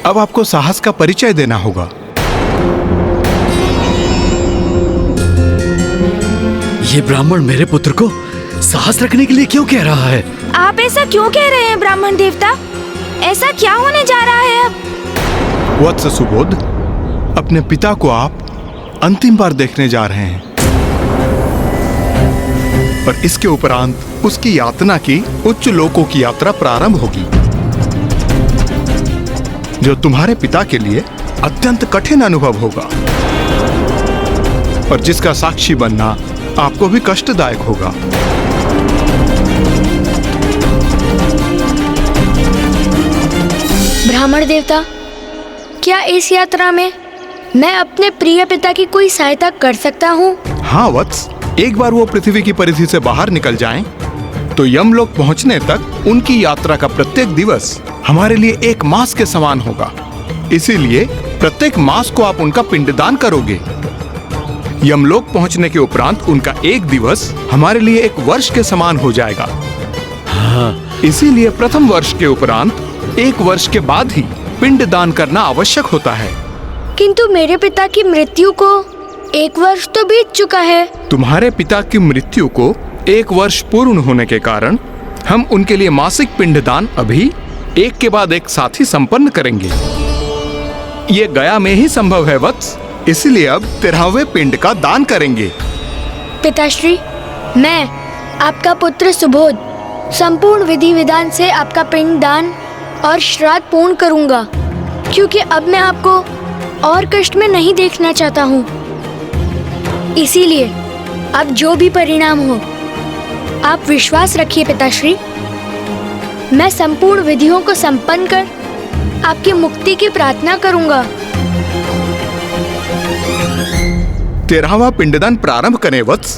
अब आपको साहस का परिचय देना होगा। ये ब्राह्मण मेरे पुत्र को साहस रखने के लिए क्यों कह रहा है? आप ऐसा क्यों कह रहे हैं ब्राह्मण देवता? ऐसा क्या होने जा रहा है अब? वत्स सुबोध, अपने पिता को आप अंतिम बार देखने जा रहे हैं, और इसके उपरांत उसकी यातना की उच्च लोकों की यात्रा प्रारंभ होगी, जो तुम्हारे पिता के लिए अत्यंत कठिन अनुभव होगा, और जिसका साक्षी बनना आपको भी कष्टदायक होगा। ब्राह्मण देवता, क्या इस यात्रा में मैं अपने प्रिय पिता की कोई सहायता कर सकता हूँ? हाँ वत्स, एक बार वो पृथ्वी की परिधि से बाहर निकल जाएं, तो यमलोक पहुंचने तक उनकी यात्रा का प्रत्येक दिवस हमारे लिए एक मास के समान होगा। इसीलिए प्रत्येक मास को आप उनका पिंडदान करोगे। यमलोक पहुंचने के उपरांत उनका एक दिवस हमारे लिए एक वर्ष के समान हो जाएगा। हाँ। इसीलिए प्रथम वर्ष के उपरांत एक वर्ष के बाद ही पिंडदान करना आवश्यक होता है। किंतु मेरे पिता की मृत्यु को एक वर्ष तो बीत चुका है। तुम्हारे पिता की मृत्यु को एक वर्ष पूर्ण होने के कारण हम उनके लिए मासिक पिंडदान अभी एक के बाद एक साथ ही संपन्न करेंगे। ये गया में ही संभव है वत्स, इसलिए अब 13वें पिंड का दान करेंगे। पिताश्री, मैं आपका पुत्र सुबोध संपूर्ण विधि विधान से आपका पिंड दान और श्राद्ध पूर्ण करूंगा, क्योंकि अब मैं आपको और कष्ट में नहीं देखना चाहता हूँ। इसीलिए अब जो भी परिणाम हो, आप विश्वास रखिए पिताश्री, मैं संपूर्ण विधियों को संपन्न कर आपकी मुक्ति की प्रार्थना करूंगा। 13वां पिंडदान प्रारंभ करें वत्स।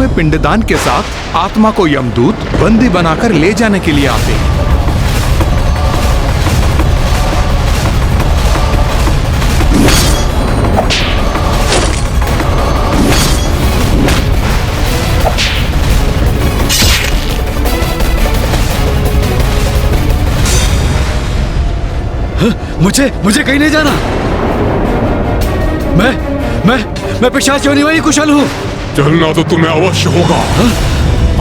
में पिंडदान के साथ आत्मा को यमदूत बंदी बनाकर ले जाने के लिए आते हैं। मुझे कहीं नहीं जाना। मैं पिशाच योनि में ही कुशल हूँ। चलना तो तुम्हें अवश्य होगा।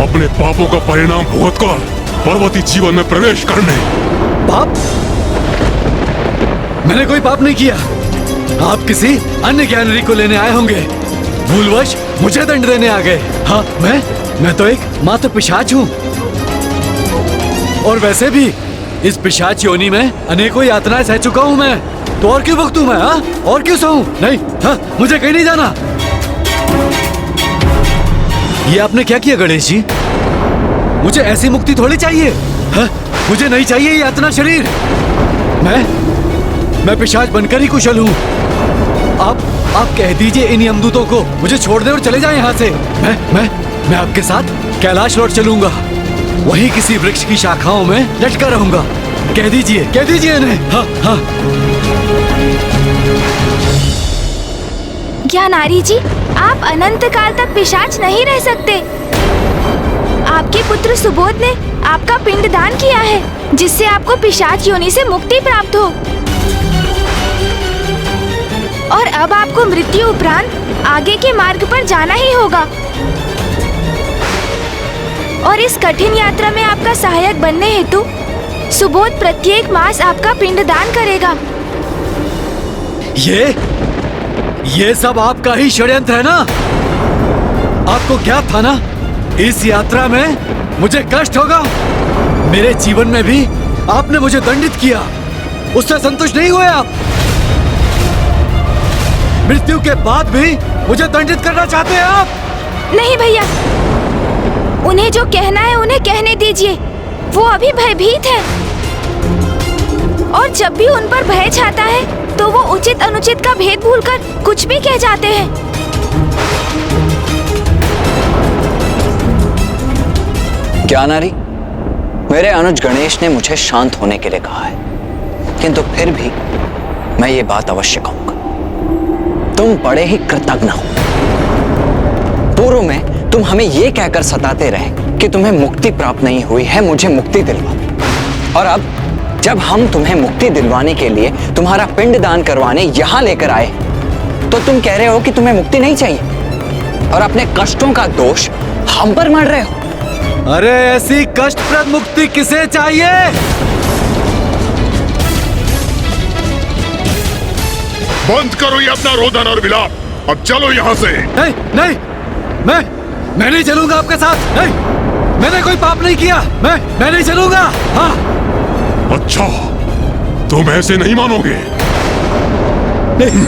अपने पापों का परिणाम भुगतकर पर्वती जीवन में प्रवेश करने। पाप? मैंने कोई पाप नहीं किया। आप किसी अन्य ज्ञानरी को लेने आए होंगे। भूलवश मुझे दंड देने आ गए। हाँ, मैं तो एक मात्र पिशाच हूँ। और वैसे भी इस पिशाच योनि में अनेकों यातनाएं सह चुका हूँ मैं। तो और क्यों भुगतूं मैं? हाँ, और क्यों सहूं? नहीं, हाँ, मुझे कहीं नहीं जाना। ये आपने क्या किया गणेश जी? मुझे ऐसी मुक्ति थोड़ी चाहिए। हाँ, मुझे नहीं चाहिए ये यातना शरीर। मैं पिशाच बनकर ही कुशल हूँ। आप कह दीजिए इन यमदूतों को मुझे छोड़ दे और चले जाएं यहाँ से। मैं आपके साथ कैलाश लौट चलूंगा। वहीं किसी वृक्ष की शाखाओं में लटका रहूंगा। कह दीजिए इन्हें। हाँ। ज्ञानारी जी, आप अनंत काल तक पिशाच नहीं रह सकते। आपके पुत्र सुबोध ने आपका पिंडदान किया है, जिससे आपको पिशाच योनि से मुक्ति प्राप्त हो। और अब आपको मृत्यु उपरांत आगे के मार्ग पर जाना ही होगा। और इस कठिन यात्रा में आपका सहायक बनने हेतु सुबोध प्रत्येक मास आपका पिंडदान करेगा। ये सब आपका ही षड्यंत्र है ना? आपको क्या था ना इस यात्रा में मुझे कष्ट होगा। मेरे जीवन में भी आपने मुझे दंडित किया, उससे संतुष्ट नहीं हुए आप। मृत्यु के बाद भी मुझे दंडित करना चाहते हैं आप? नहीं भैया, उन्हें जो कहना है उन्हें कहने दीजिए। वो अभी भयभीत है और जब भी उन पर भय छाता है तो वो उचित अनुचित का भेद भूलकर कुछ भी कह जाते हैं। ज्ञानारी, मेरे अनुज गणेश ने मुझे शांत होने के लिए कहा है, किंतु फिर भी मैं ये बात अवश्य कहूंगा। तुम बड़े ही कृतज्ञ हो। पूर्व में तुम हमें ये कहकर सताते रहे कि तुम्हें मुक्ति प्राप्त नहीं हुई है, मुझे मुक्ति दिलवा। और अब जब हम तुम्हें मुक्ति दिलवाने के लिए तुम्हारा पिंड दान करवाने यहाँ लेकर आए तो तुम कह रहे हो कि तुम्हें मुक्ति नहीं चाहिए और अपने कष्टों का दोष हम पर मढ़ रहे हो। अरे ऐसी कष्टप्रद मुक्ति किसे चाहिए? बंद करो ये अपना रोदन और विलाप। अब चलो यहाँ से। नहीं, मैं नहीं चलूंगा आपके साथ। नहीं, मैंने कोई पाप नहीं किया। मैं नहीं चलूंगा। हाँ। अच्छा, तुम ऐसे नहीं मानोगे। नहीं।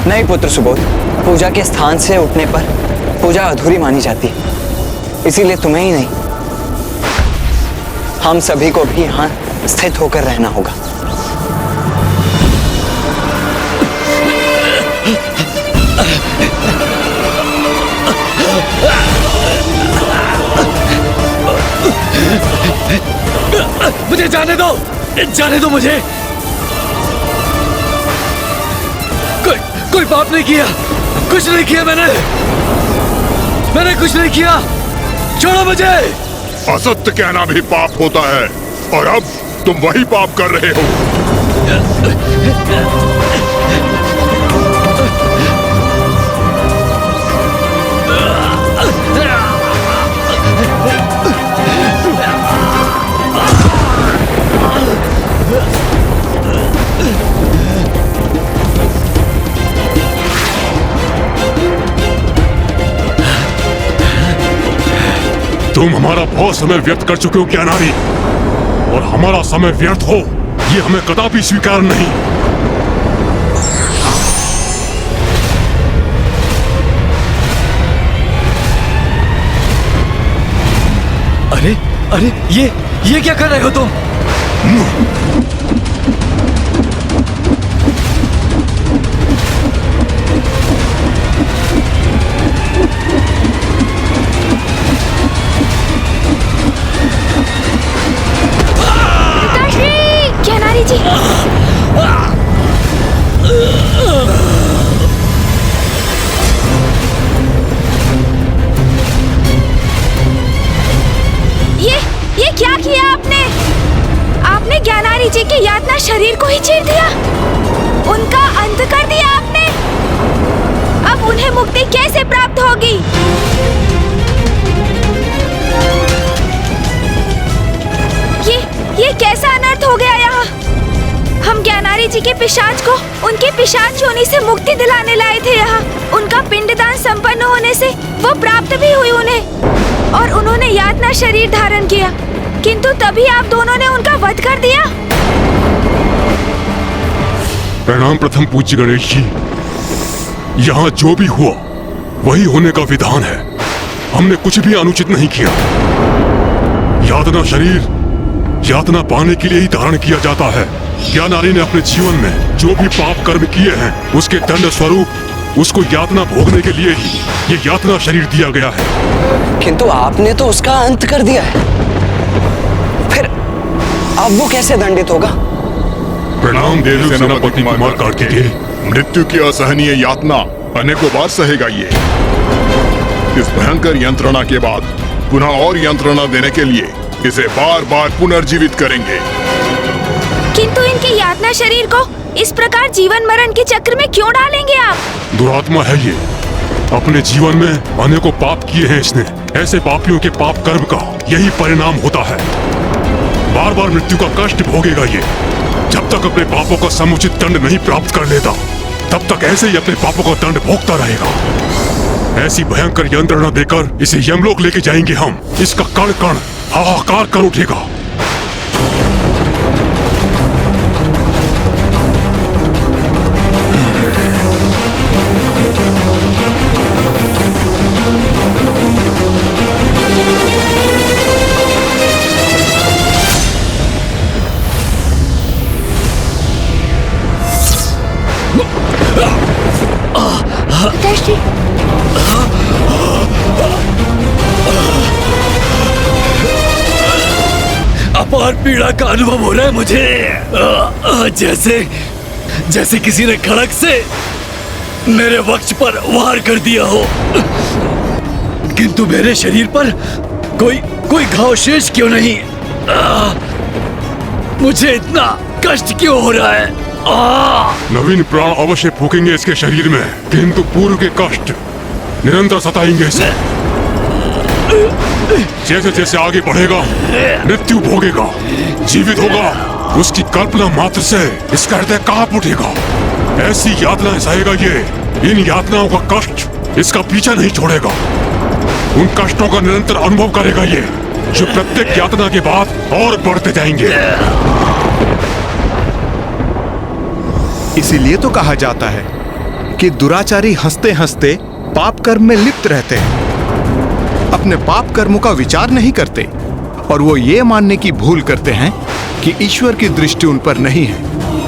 नहीं पुत्र सुबोध, पूजा के स्थान से उठने पर पूजा अधूरी मानी जाती है। इसीलिए तुम्हें ही नहीं, हम सभी को भी यहाँ स्थित होकर रहना होगा। मुझे जाने दो मुझे। कोई पाप नहीं किया, कुछ नहीं किया मैंने कुछ नहीं किया। छोड़ो मुझे। असत्य कहना भी पाप होता है और अब तुम वही पाप कर रहे हो। तुम हमारा बहुत समय व्यर्थ कर चुके हो ज्ञानारी, और हमारा समय व्यर्थ हो, ये हमें कदापि स्वीकार नहीं। अरे अरे ये क्या कर रहे हो तुम? ज्ञानारी जी, ये क्या किया आपने? आपने ज्ञानारी जी के यातना शरीर को ही चीर दिया, उनका अंत कर दिया आपने। अब उन्हें मुक्ति कैसे प्राप्त होगी? ये कैसा अनर्थ हो गया यहाँ? हम ज्ञानारी जी के पिशाच को उनके पिशाच योनि से मुक्ति दिलाने लाए थे यहाँ। उनका पिंडदान संपन्न होने से वो प्राप्त भी हुई उन्हें, और उन्होंने यातना शरीर धारण किया, किंतु तभी आप दोनों ने उनका वध कर दिया। प्रणाम प्रथम पूज्य गणेश जी। यहाँ जो भी हुआ वही होने का विधान है। हमने कुछ भी अनुचित नहीं किया। यातना शरीर यातना पाने के लिए ही धारण किया जाता है। ज्ञानारी ने अपने जीवन में जो भी पाप कर्म किए हैं, उसके दंड स्वरूप उसको यातना भोगने के लिए ही ये यातना शरीर दिया गया है। किंतु आपने तो उसका अंत कर दिया है, फिर अब वो कैसे दंडित होगा? प्रणाम देव सेनापति कुमार कार्तिकेय। मृत्यु की असहनीय यातना अनेकों बार सहेगा ये। इस भयंकर यंत्रणा के बाद पुनः और यंत्रणा देने के लिए इसे बार बार पुनर्जीवित करेंगे। किंतु इनके यातना शरीर को इस प्रकार जीवन मरण के चक्र में क्यों डालेंगे आप? दुरात्मा है ये। अपने जीवन में अनेकों पाप किए हैं इसने। ऐसे पापियों के पाप कर्म का यही परिणाम होता है। बार बार मृत्यु का कष्ट भोगेगा ये। जब तक अपने पापों का समुचित दंड नहीं प्राप्त कर लेता, तब तक ऐसे ही अपने पापों का दंड भोगता रहेगा। ऐसी भयंकर यंत्रणा देकर इसे यमलोक लेके जाएंगे हम। इसका कण कण हाहाकार कर उठेगा। अपार पीड़ा का अनुभव हो रहा है मुझे। जैसे किसी ने खड़क से मेरे वक्ष पर वार कर दिया हो, किंतु मेरे शरीर पर कोई घाव शेष क्यों नहीं? मुझे इतना कष्ट क्यों हो रहा है? नवीन प्राण अवश्य फूकेंगे इसके शरीर में, किंतु पूर्व के कष्ट निरंतर सताएंगे इसे। जैसे जैसे आगे बढ़ेगा मृत्यु भोगेगा, जीवित होगा, उसकी कल्पना मात्र से इसका हृदय कांप उठेगा। ऐसी यातनाएं सहेगा ये। इन यातनाओं का कष्ट इसका पीछा नहीं छोड़ेगा। उन कष्टों का निरंतर अनुभव करेगा ये, जो प्रत्येक यातना के बाद और बढ़ते जाएंगे। इसीलिए तो कहा जाता है कि दुराचारी हंसते हंसते पाप कर्म में लिप्त रहते हैं, अपने पाप कर्मों का विचार नहीं करते, और वो ये मानने की भूल करते हैं कि ईश्वर की दृष्टि उन पर नहीं है,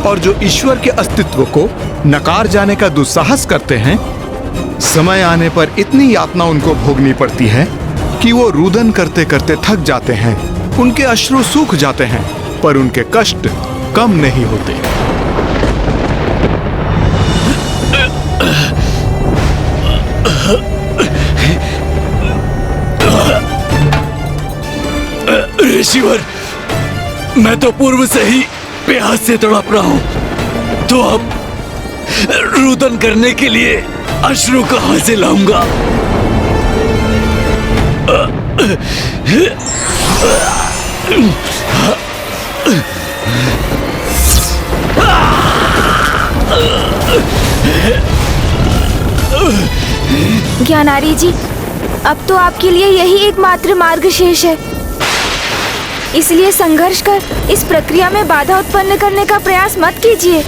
और जो ईश्वर के अस्तित्व को नकार जाने का दुस्साहस करते हैं, समय आने पर इतनी यातना उनको भोगनी पड़ती है कि वो रुदन करते करते थक जाते हैं। उनके अश्रु सूख जाते हैं, पर उनके कष्ट कम नहीं होते। ऋषिवर, मैं तो पूर्व से ही प्यास से तड़प रहा हूं, तो अब रुदन करने के लिए अश्रु कहां से लाऊंगा? ज्ञानारी जी, अब तो आपके लिए यही एकमात्र मार्ग शेष है। इसलिए संघर्ष कर इस प्रक्रिया में बाधा उत्पन्न करने का प्रयास मत कीजिए।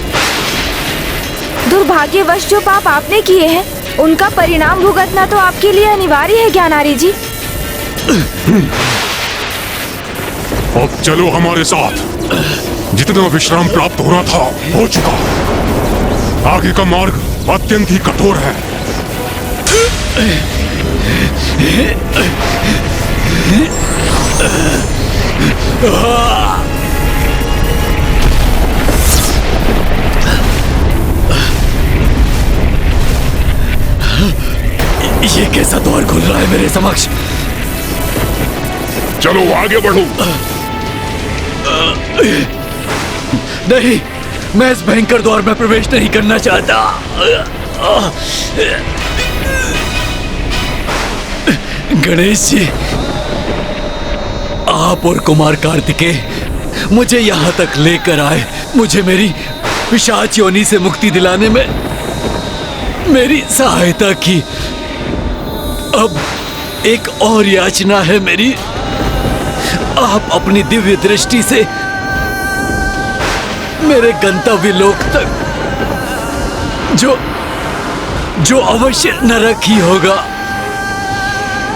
दुर्भाग्यवश जो पाप आपने किए हैं उनका परिणाम भुगतना तो आपके लिए अनिवार्य है ज्ञानारी जी। अब चलो हमारे साथ। जितना विश्राम प्राप्त होना था हो चुका। आगे का मार्ग अत्यंत ही कठोर है। ये कैसा द्वार खुल रहा है मेरे समक्ष? चलो आगे बढ़ो। नहीं, मैं इस भयंकर द्वार में प्रवेश नहीं करना चाहता। गणेश जी, आप और कुमार कार्तिकेय मुझे यहाँ तक लेकर आए। मुझे मेरी पिशाच योनि से मुक्ति दिलाने में मेरी सहायता की। अब एक और याचना है मेरी। आप अपनी दिव्य दृष्टि से मेरे गंतव्य लोक तक, जो अवश्य नरक ही होगा,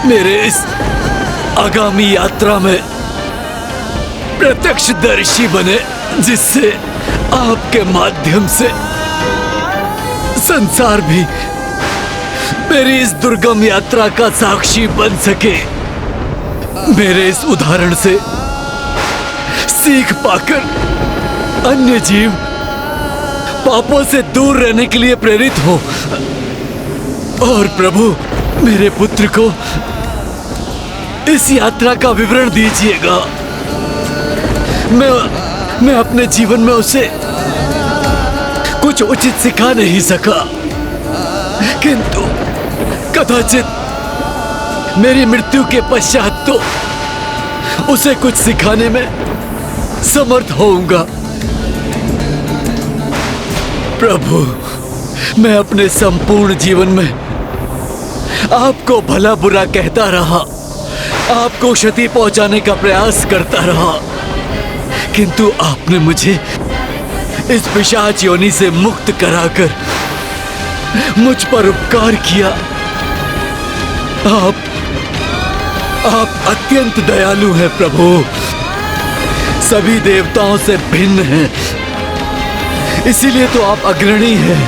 मेरे इस आगामी यात्रा में प्रत्यक्षदर्शी बने, जिससे आपके माध्यम से संसार भी मेरी इस दुर्गम यात्रा का साक्षी बन सके। मेरे इस उदाहरण से सीख पाकर अन्य जीव पापों से दूर रहने के लिए प्रेरित हो। और प्रभु, मेरे पुत्र को इस यात्रा का विवरण दीजिएगा। मैं अपने जीवन में उसे कुछ उचित सिखा नहीं सका, किंतु कदाचित मेरी मृत्यु के पश्चात तो उसे कुछ सिखाने में समर्थ होऊंगा। प्रभु, मैं अपने संपूर्ण जीवन में आपको भला बुरा कहता रहा, आपको क्षति पहुंचाने का प्रयास करता रहा, किंतु आपने मुझे इस पिशाच योनि से मुक्त कराकर मुझ पर उपकार किया। आप अत्यंत दयालु हैं प्रभु, सभी देवताओं से भिन्न हैं, इसीलिए तो आप अग्रणी हैं,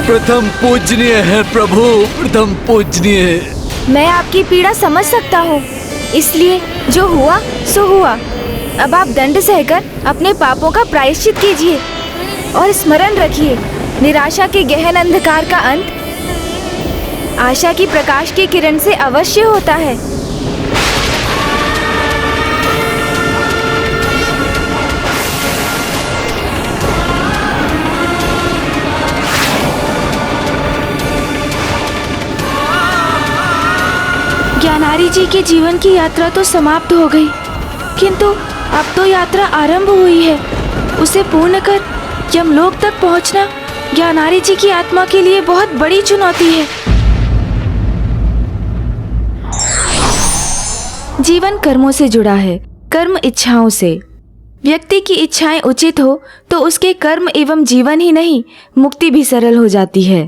प्रथम पूजनीय है प्रभु, प्रथम पूजनीय। मैं आपकी पीड़ा समझ सकता हूँ, इसलिए जो हुआ सो हुआ। अब आप दंड सहकर अपने पापों का प्रायश्चित कीजिए और स्मरण रखिए, निराशा के गहन अंधकार का अंत आशा की प्रकाश की किरण से अवश्य होता है। ज्ञानारी जी के जीवन की यात्रा तो समाप्त हो गई, किंतु अब तो यात्रा आरंभ हुई है। उसे पूर्ण कर यमलोक तक पहुंचना ज्ञानारी जी की आत्मा के लिए बहुत बड़ी चुनौती है। जीवन कर्मों से जुड़ा है, कर्म इच्छाओं से। व्यक्ति की इच्छाएं उचित हो तो उसके कर्म एवं जीवन ही नहीं, मुक्ति भी सरल हो जाती है।